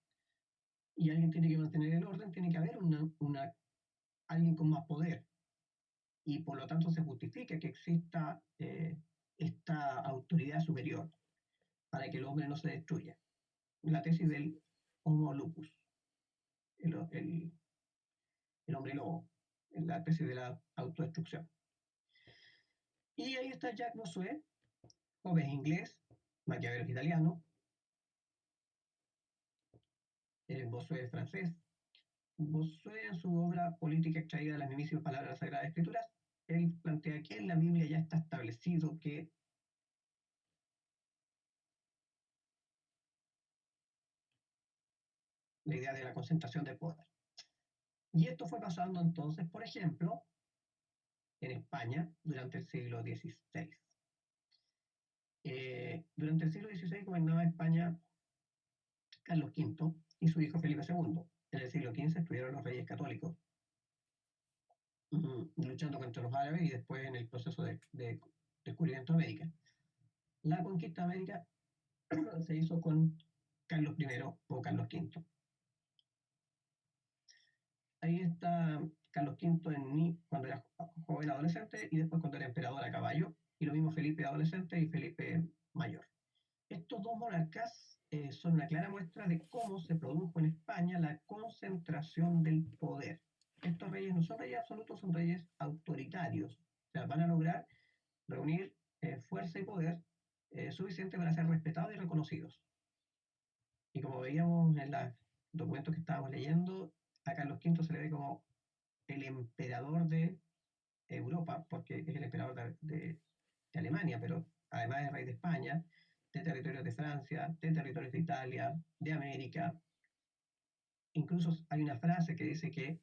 y alguien tiene que mantener el orden, tiene que haber alguien con más poder, y por lo tanto se justifica que exista esta autoridad superior para que el hombre no se destruya. La tesis del Homo lupus, el, el, el hombre lobo, la tesis de la autodestrucción. Y ahí está Jacques Bossuet. Hobbes es inglés, Maquiavelo es italiano, Bossuet es francés. Bossuet, en su obra Política extraída de las mismísimas palabras de las Sagradas Escrituras, él plantea que en la Biblia ya está establecido que la idea de la concentración del poder. Y esto fue pasando entonces, por ejemplo, en España durante el siglo XVI. Durante el siglo XVI gobernaba España Carlos V y su hijo Felipe II. En el siglo XV estuvieron los reyes católicos luchando contra los árabes y después en el proceso de descubrimiento de América. La conquista de América se hizo con Carlos I o Carlos V. Ahí está Carlos V cuando era joven adolescente y después cuando era emperador a caballo, y lo mismo Felipe adolescente y Felipe mayor. Estos dos monarcas son una clara muestra de cómo se produjo en España la concentración del poder. Estos reyes no son reyes absolutos, son reyes autoritarios. O sea, van a lograr reunir fuerza y poder suficiente para ser respetados y reconocidos. Y como veíamos en los documentos que estábamos leyendo, a Carlos V se le ve como el emperador de Europa, porque es el emperador de Alemania, pero además es rey de España, de territorios de Francia, de territorios de Italia, de América. Incluso hay una frase que dice que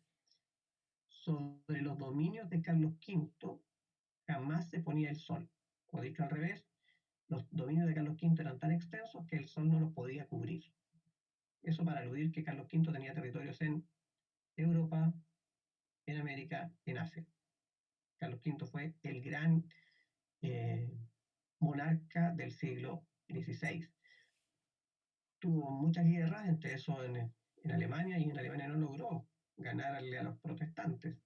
sobre los dominios de Carlos V jamás se ponía el sol. O dicho al revés, los dominios de Carlos V eran tan extensos que el sol no los podía cubrir. Eso para aludir que Carlos V tenía territorios en Europa, en América, en Asia. Carlos V fue el gran monarca del siglo XVI. Tuvo muchas guerras, entre eso en Alemania, y en Alemania no logró ganarle a los protestantes.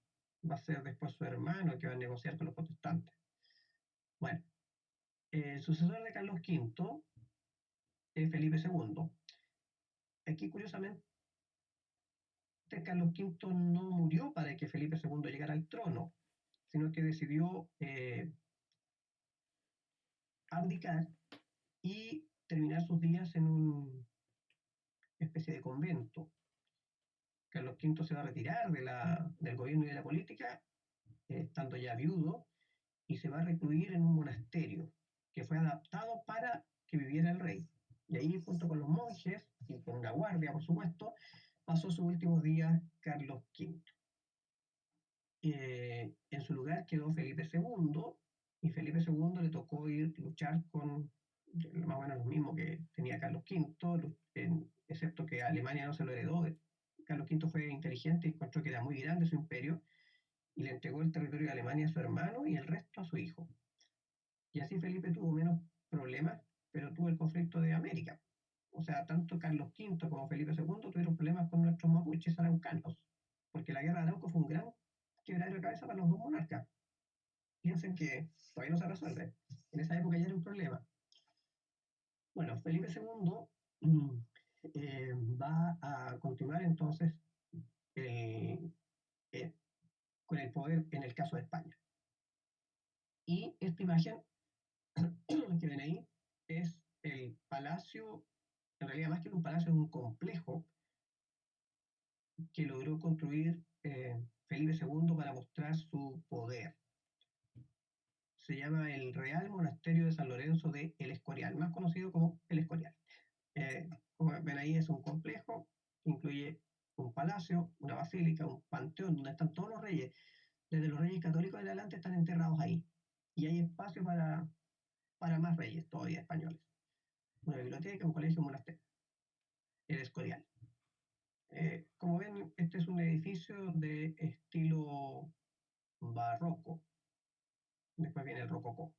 Va a ser después su hermano que va a negociar con los protestantes. Bueno, el sucesor de Carlos V es Felipe II. Aquí, curiosamente, Carlos V no murió para que Felipe II llegara al trono, sino que decidió abdicar y terminar sus días en una especie de convento. Carlos V se va a retirar del gobierno y de la política, estando ya viudo, y se va a recluir en un monasterio que fue adaptado para que viviera el rey. Y ahí, junto con los monjes y con la guardia, por supuesto, pasó sus últimos días Carlos V. En su lugar quedó Felipe II, y Felipe II le tocó ir luchar con más o menos lo mismo que tenía Carlos V, excepto que Alemania no se lo heredó. Carlos V fue inteligente y encontró que era muy grande su imperio y le entregó el territorio de Alemania a su hermano y el resto a su hijo. Y así Felipe tuvo menos problemas, pero tuvo el conflicto de América. O sea, tanto Carlos V como Felipe II tuvieron problemas con nuestros mapuches araucanos, porque la guerra de Arauco fue un gran quebradero de cabeza para los dos monarcas. Piensen que todavía no se resuelve. En esa época ya era un problema. Bueno, Felipe II va a continuar entonces eh, eh, con el poder en el caso de España. Y esta imagen que ven ahí es el palacio, en realidad más que un palacio, es un complejo que logró construir Felipe II para mostrar su poder. Se llama el Real Monasterio de San Lorenzo de El Escorial, más conocido como El Escorial. Como ven ahí, es un complejo que incluye un palacio, una basílica, un panteón donde están todos los reyes. Desde los reyes católicos en adelante están enterrados ahí. Y hay espacio para más reyes todavía españoles. Una biblioteca, un colegio, un monasterio. El Escorial. Como ven, este es un edificio de estilo barroco. Después viene el rococó.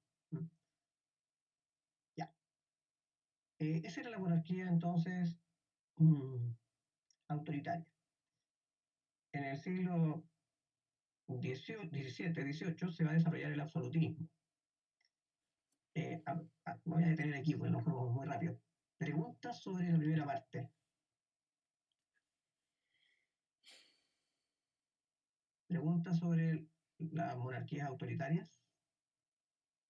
Ya. Esa era la monarquía entonces autoritaria. En el siglo XVII, XVIII se va a desarrollar el absolutismo. Me voy a detener aquí porque nos fuimos muy rápido. Preguntas sobre la primera parte. Preguntas sobre las monarquías autoritarias.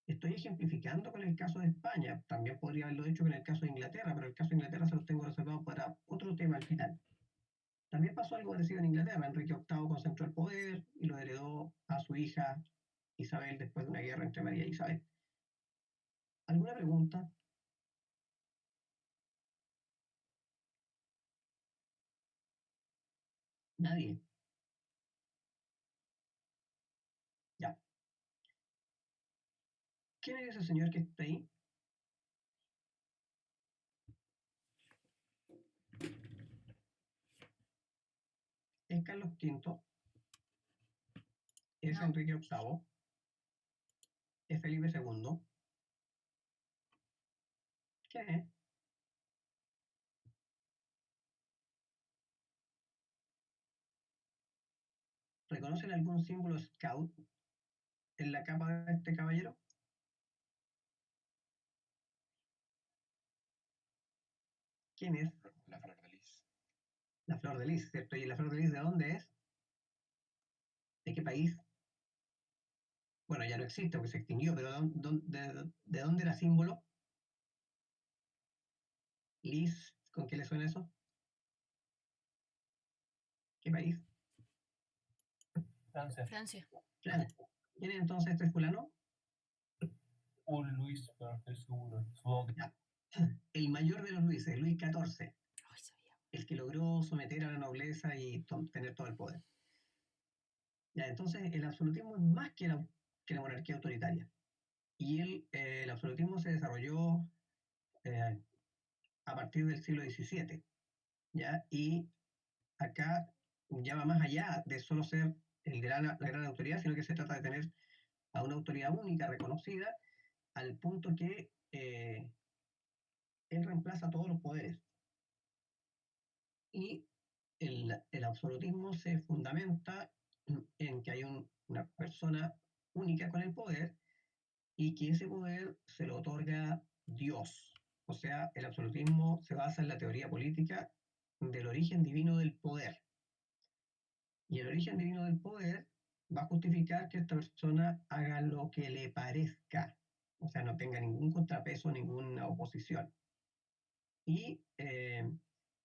Estoy ejemplificando con el caso de España. También podría haberlo hecho con el caso de Inglaterra, pero el caso de Inglaterra se los tengo reservado para otro tema al final. También pasó algo parecido en Inglaterra. Enrique VIII concentró el poder y lo heredó a su hija Isabel después de una guerra entre María y Isabel. ¿Alguna pregunta? Nadie. Ya. ¿Quién es ese señor que está ahí? ¿Es Carlos V? ¿Es No, Enrique VIII? ¿Es Felipe II? ¿Quién es? ¿Reconocen algún símbolo scout en la capa de este caballero? ¿Quién es? La flor de lis. La flor de lis, ¿cierto? ¿Y la flor de lis de dónde es? ¿De qué país? Bueno, ya no existe porque se extinguió, pero ¿de dónde era símbolo? Lis, ¿con qué le suena eso? ¿Qué país? Francia. Francia. Francia. ¿Quién es entonces este fulano? Un Luis, pero no estoy seguro. Supongo que Ya. El mayor de los Luises, Luis XIV, Ay, sabía. el que logró someter a la nobleza y tener todo el poder. Ya, entonces, el absolutismo es más que la monarquía autoritaria. Y el absolutismo se desarrolló eh, a partir del siglo XVII, ¿ya? Y acá ya va más allá de solo ser la gran autoridad, sino que se trata de tener a una autoridad única, reconocida, al punto que él reemplaza todos los poderes. Y el absolutismo se fundamenta en que hay una persona única con el poder y que ese poder se lo otorga Dios. O sea, el absolutismo se basa en la teoría política del origen divino del poder. Y el origen divino del poder va a justificar que esta persona haga lo que le parezca, o sea, no tenga ningún contrapeso, ninguna oposición. Y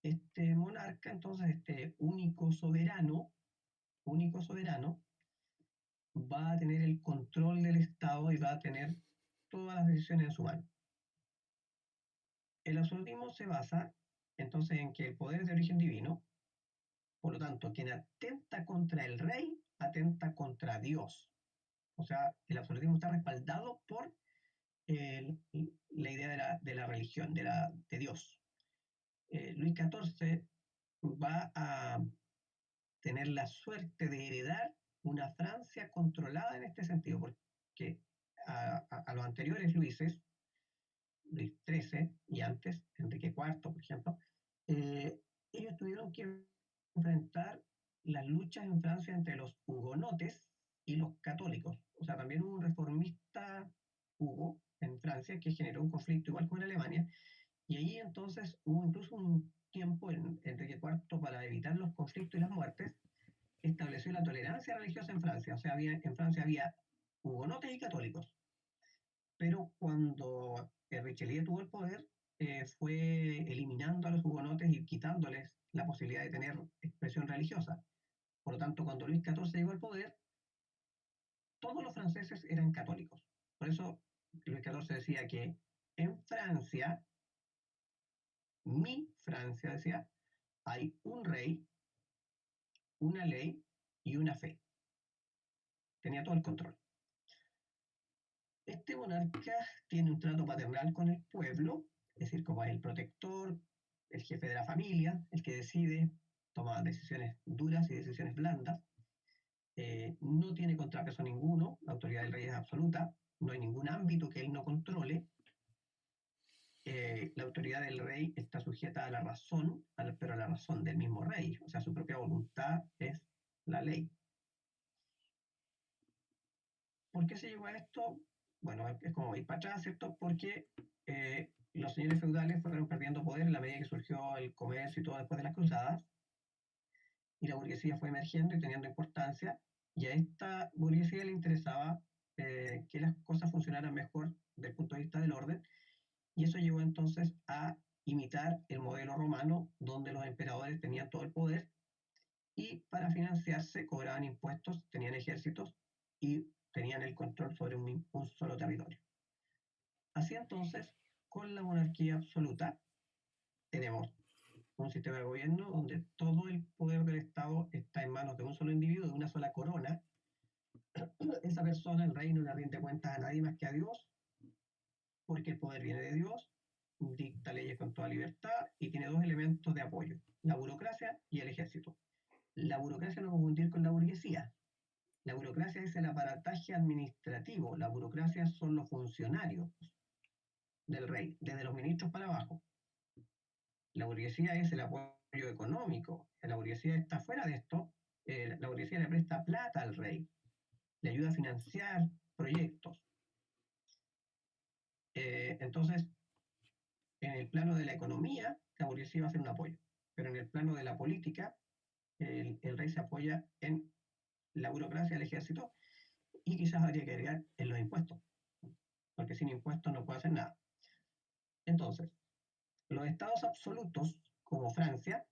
este monarca, entonces, este único soberano, va a tener el control del Estado y va a tener todas las decisiones en su mano. El absolutismo se basa entonces en que el poder es de origen divino, por lo tanto, quien atenta contra el rey, atenta contra Dios. O sea, el absolutismo está respaldado por la idea de la religión, de Dios. Luis XIV va a tener la suerte de heredar una Francia controlada en este sentido, porque a los anteriores Luises, Luis XIII y antes, Enrique IV, por ejemplo, ellos tuvieron que enfrentar las luchas en Francia entre los hugonotes y los católicos. O sea, también hubo un reformista Hugo en Francia que generó un conflicto igual con Alemania, y ahí entonces hubo incluso un tiempo en Enrique IV, para evitar los conflictos y las muertes, estableció la tolerancia religiosa en Francia. O sea, en Francia había hugonotes y católicos. Pero cuando Richelieu tuvo el poder, fue eliminando a los hugonotes y quitándoles la posibilidad de tener expresión religiosa. Por lo tanto, cuando Luis XIV llegó al poder, todos los franceses eran católicos. Por eso Luis XIV decía que en Francia, mi Francia, decía, hay un rey, una ley y una fe. Tenía todo el control. Este monarca tiene un trato paternal con el pueblo, es decir, como es el protector, el jefe de la familia, el que decide, toma decisiones duras y decisiones blandas. No tiene contrapeso ninguno, la autoridad del rey es absoluta, no hay ningún ámbito que él no controle. La autoridad del rey está sujeta a la razón, pero a la razón del mismo rey, o sea, su propia voluntad es la ley. ¿Por qué se llegó a esto? Bueno, es como ir para atrás, ¿cierto? Porque los señores feudales fueron perdiendo poder en la medida que surgió el comercio y todo después de las cruzadas, y la burguesía fue emergiendo y teniendo importancia, y a esta burguesía le interesaba que las cosas funcionaran mejor desde el punto de vista del orden, y eso llevó entonces a imitar el modelo romano, donde los emperadores tenían todo el poder, y para financiarse cobraban impuestos, tenían ejércitos y tenían el control sobre un solo territorio. Así entonces, con la monarquía absoluta, tenemos un sistema de gobierno donde todo el poder del Estado está en manos de un solo individuo, de una sola corona. Esa persona, el rey, no le rinde cuentas a nadie más que a Dios, porque el poder viene de Dios, dicta leyes con toda libertad y tiene dos elementos de apoyo: la burocracia y el ejército. La burocracia no confundir con la burguesía. La burocracia es el aparataje administrativo, la burocracia son los funcionarios del rey, desde los ministros para abajo. La burguesía es el apoyo económico, la burguesía está fuera de esto, la burguesía le presta plata al rey, le ayuda a financiar proyectos. Entonces, en el plano de la economía, la burguesía va a ser un apoyo, pero en el plano de la política, el rey se apoya en la burocracia, el ejército, y quizás habría que agregar en los impuestos, porque sin impuestos no puede hacer nada. Entonces, los estados absolutos, como Francia,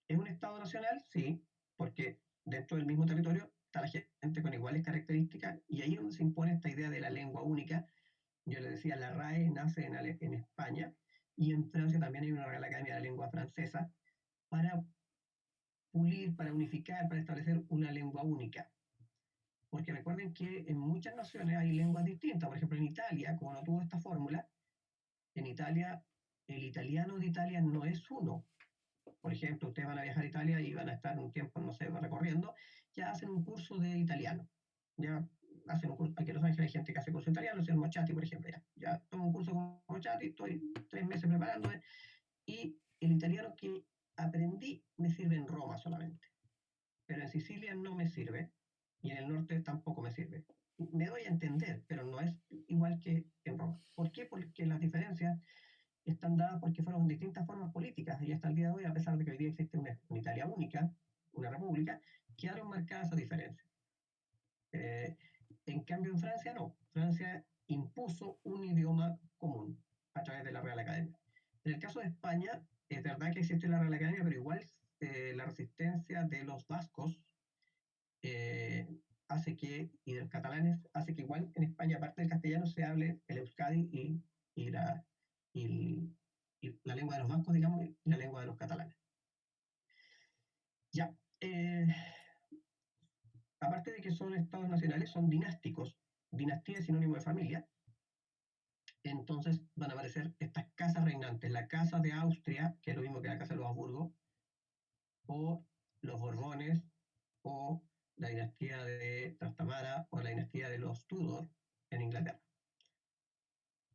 ¿es un estado nacional? Sí, porque dentro del mismo territorio está la gente con iguales características, y ahí es donde se impone esta idea de la lengua única. Yo le decía, la RAE nace en España, y en Francia también hay una Real Academia de la Lengua Francesa, para pulir, para unificar, para establecer una lengua única. Porque recuerden que en muchas naciones hay lenguas distintas. Por ejemplo, en Italia, como no tuvo esta fórmula, en Italia el italiano de Italia no es uno. Por ejemplo, ustedes van a viajar a Italia y van a estar un tiempo, no sé, recorriendo, ya hacen un curso de italiano. Ya hacen un curso, aquí en Los Ángeles hay gente que hace curso de italiano, el señor Mochati, por ejemplo, ya tomo un curso con Mochati, estoy 3 meses preparándome, y el italiano que aprendí me sirve en Roma solamente, pero en Sicilia no me sirve, y en el norte tampoco me sirve. Me doy a entender, pero no es igual que en Roma. ¿Por qué? Porque las diferencias están dadas porque fueron distintas formas políticas, y hasta el día de hoy, a pesar de que hoy día existe una Italia única, una república, quedaron marcadas esas diferencias. En cambio, en Francia no. Francia impuso un idioma común a través de la Real Academia. En el caso de España, es verdad que existe la Real Academia, pero igual la resistencia de los vascos hace que, y de los catalanes, hace que igual en España, aparte del castellano, se hable el euskadi y la, y, y la lengua de los vascos, digamos, y la lengua de los catalanes. Ya, aparte de que son estados nacionales, son dinásticos. Dinastía es sinónimo de familia. Entonces van a aparecer estas casas reinantes, la casa de Austria, que es lo mismo que la casa de los Habsburgo, o los Borbones, o la dinastía de Trastamara, o la dinastía de los Tudor en Inglaterra.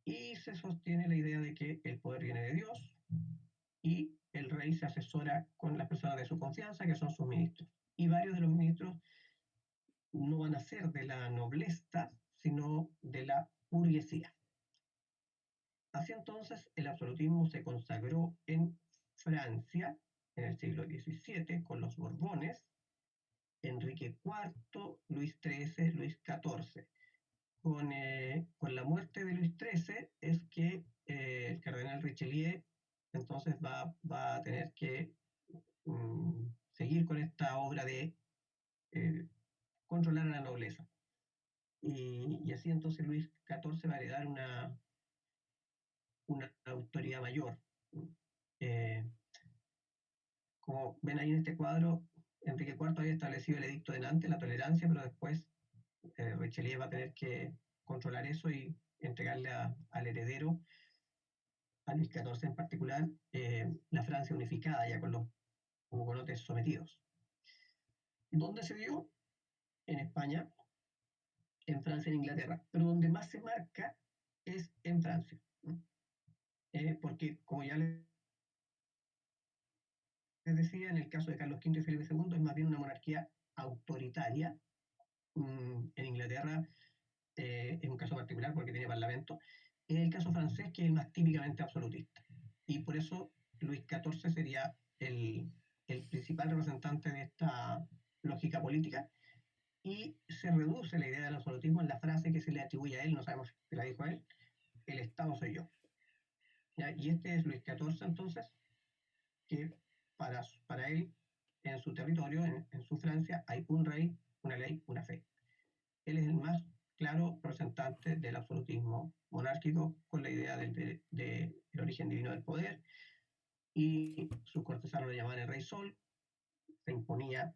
Y se sostiene la idea de que el poder viene de Dios y el rey se asesora con las personas de su confianza, que son sus ministros. Y varios de los ministros no van a ser de la nobleza, sino de la burguesía. Así entonces, el absolutismo se consagró en Francia en el siglo XVII con los Borbones, Enrique IV, Luis XIII, Luis XIV. Con la muerte de Luis XIII es que el cardenal Richelieu entonces va a tener que seguir con esta obra de eh, controlar a la nobleza. Y así entonces Luis XIV va a heredar una autoridad mayor. Eh, Como ven ahí en este cuadro, Enrique IV había establecido el edicto de Nantes, la tolerancia, pero después Richelieu va a tener que controlar eso y entregarle al heredero, a Luis XIV en particular, la Francia unificada, ya con los hugonotes sometidos. ¿Dónde se dio? En España, en Francia, en Inglaterra, pero donde más se marca es en Francia, porque como ya les decía, en el caso de Carlos V y Felipe II es más bien una monarquía autoritaria. En Inglaterra es un caso particular porque tiene parlamento. En el caso francés, que es más típicamente absolutista. Y por eso Luis XIV sería el principal representante de esta lógica política. Y se reduce la idea del absolutismo en la frase que se le atribuye a él, no sabemos si la dijo él: el Estado soy yo. ¿Ya? Y este es Luis XIV entonces, que para él, en su territorio, en su Francia, hay un rey, una ley, una fe. Él es el más claro representante del absolutismo monárquico, con la idea del origen divino del poder, y sus cortesanos lo llamaban el Rey Sol. Se imponía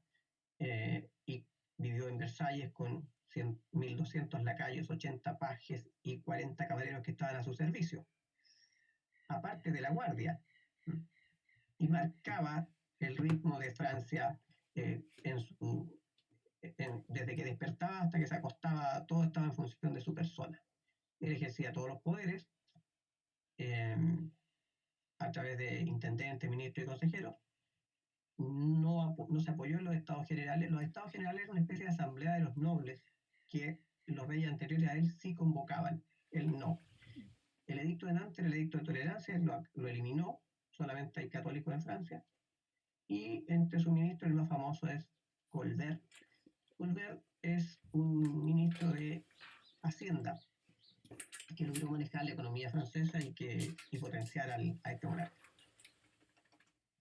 y vivió en Versalles con 1.200 lacayos, 80 pajes y 40 caballeros que estaban a su servicio, aparte de la guardia, y marcaba el ritmo de Francia desde que despertaba hasta que se acostaba. Todo estaba en función de su persona. Él ejercía todos los poderes eh, a través de intendentes, ministros y consejeros. No se apoyó en los estados generales. Los estados generales eran una especie de asamblea de los nobles que los reyes anteriores a él sí convocaban. Él no. El edicto de Nantes, el edicto de tolerancia, lo eliminó. Solamente hay católicos en Francia. Y entre sus ministros el más famoso es Colbert. Colbert es un ministro de Hacienda que logró manejar la economía francesa y potenciar a este monarca.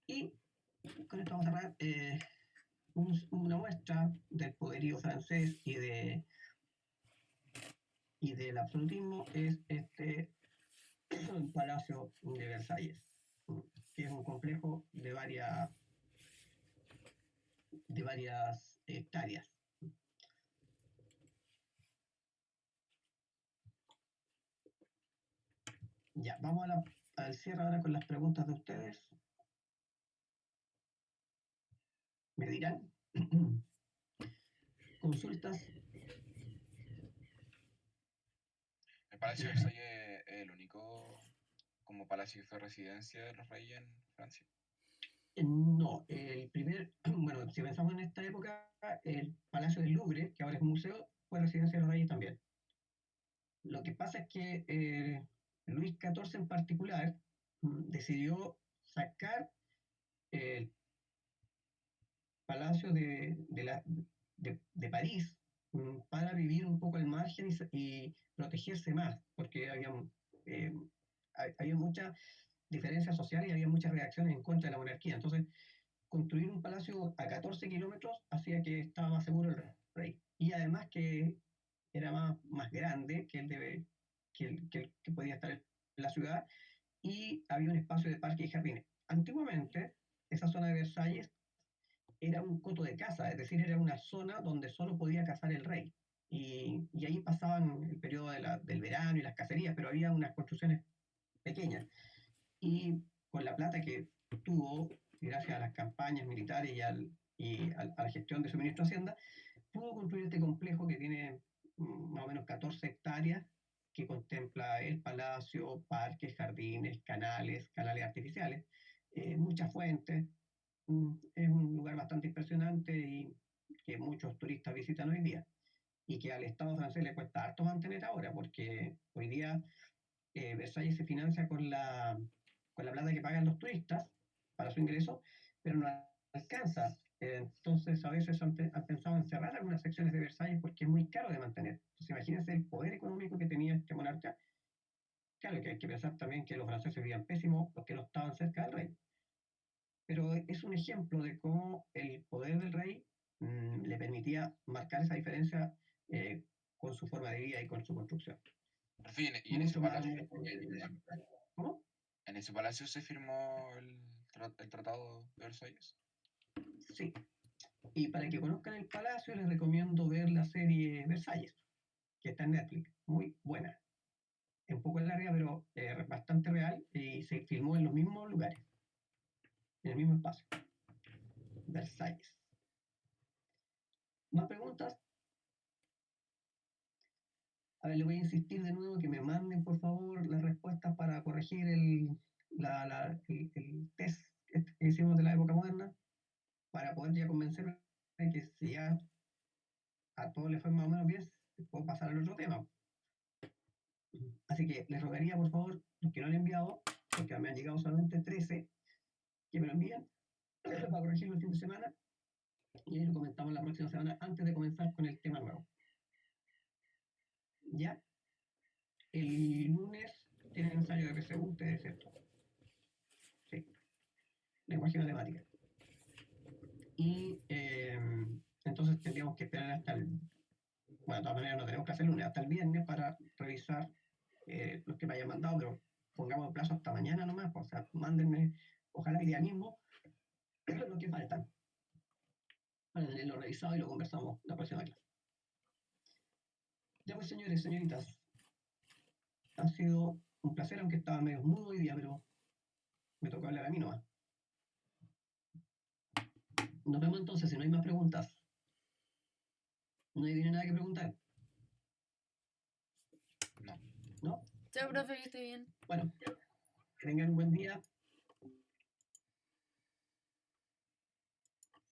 Y con esto vamos a cerrar una muestra del poderío francés y del absolutismo. Es este Palacio de Versalles, que es un complejo de varias hectáreas. Ya, vamos al cierre ahora con las preguntas de ustedes. Me dirán. Consultas. El Palacio de Versalles es el único como palacio que fue residencia de los reyes en Francia. No, bueno, si pensamos en esta época, el Palacio del Louvre, que ahora es un museo, fue residencia de los reyes también. Lo que pasa es que Luis XIV en particular decidió sacar el Palacio de París para vivir un poco al margen y protegerse más, porque eh, había muchas diferencias sociales y había muchas reacciones en contra de la monarquía. Entonces, construir un palacio a 14 kilómetros hacía que estaba más seguro el rey. Y además que era más grande que podía estar en la ciudad, y había un espacio de parque y jardines. Antiguamente, esa zona de Versalles era un coto de caza, es decir, era una zona donde solo podía cazar el rey. Y ahí pasaban el periodo del verano y las cacerías, pero había unas construcciones pequeñas. Y con la plata que tuvo, gracias a las campañas militares a la gestión de su ministro de Hacienda, pudo construir este complejo que tiene más o menos 14 hectáreas, que contempla el palacio, parques, jardines, canales artificiales, muchas fuentes. Es un lugar bastante impresionante y que muchos turistas visitan hoy día y que al Estado francés le cuesta harto mantener ahora, porque hoy día Versalles se financia con la plata que pagan los turistas para su ingreso, pero no alcanza. Entonces, a veces han pensado en cerrar algunas secciones de Versalles porque es muy caro de mantener. Entonces, imagínense el poder económico que tenía este monarca. Claro que hay que pensar también que los franceses vivían pésimo porque no estaban cerca del rey. Pero es un ejemplo de cómo el poder del rey le permitía marcar esa diferencia con su forma de vida y con su construcción. Por fin, y en ese Mucho más. palacio, ¿Cómo? en ese palacio se firmó el Tratado de Versalles. Sí. Y para que conozcan el palacio, les recomiendo ver la serie Versalles, que está en Netflix. Muy buena. Es un poco larga, pero bastante real y se filmó en los mismos lugares, en el mismo espacio. Versalles. ¿Más preguntas? A ver, le voy a insistir de nuevo que me manden, por favor, las respuestas para corregir el test que hicimos de la época moderna, para poder ya convencerme de que si ya a todos les fue más o menos bien, puedo pasar al otro tema. Así que les rogaría, por favor, los que no han enviado, porque me han llegado solamente 13, que me lo envíen para corregirlo el fin de semana y ahí lo comentamos la próxima semana antes de comenzar con el tema nuevo. ¿Ya? El lunes tienen ensayo de PSU, ustedes, ¿cierto? Sí, lenguaje y matemática. Y entonces tendríamos que esperar hasta el... Bueno, de todas maneras no tenemos que hacer el lunes, hasta el viernes para revisar los que me hayan mandado, pero pongamos el plazo hasta mañana nomás, o sea, mándenme, ojalá el día mismo, lo que faltan, para tenerlo revisado y lo conversamos la próxima clase. Ya pues, señores, señoritas, ha sido un placer, aunque estaba medio mudo hoy día, pero me tocó hablar a mí nomás. Nos vemos entonces, si no hay más preguntas. ¿Nadie tiene nada que preguntar? No. ¿No? Chao, profe, que esté bien. Bueno, que tengan un buen día.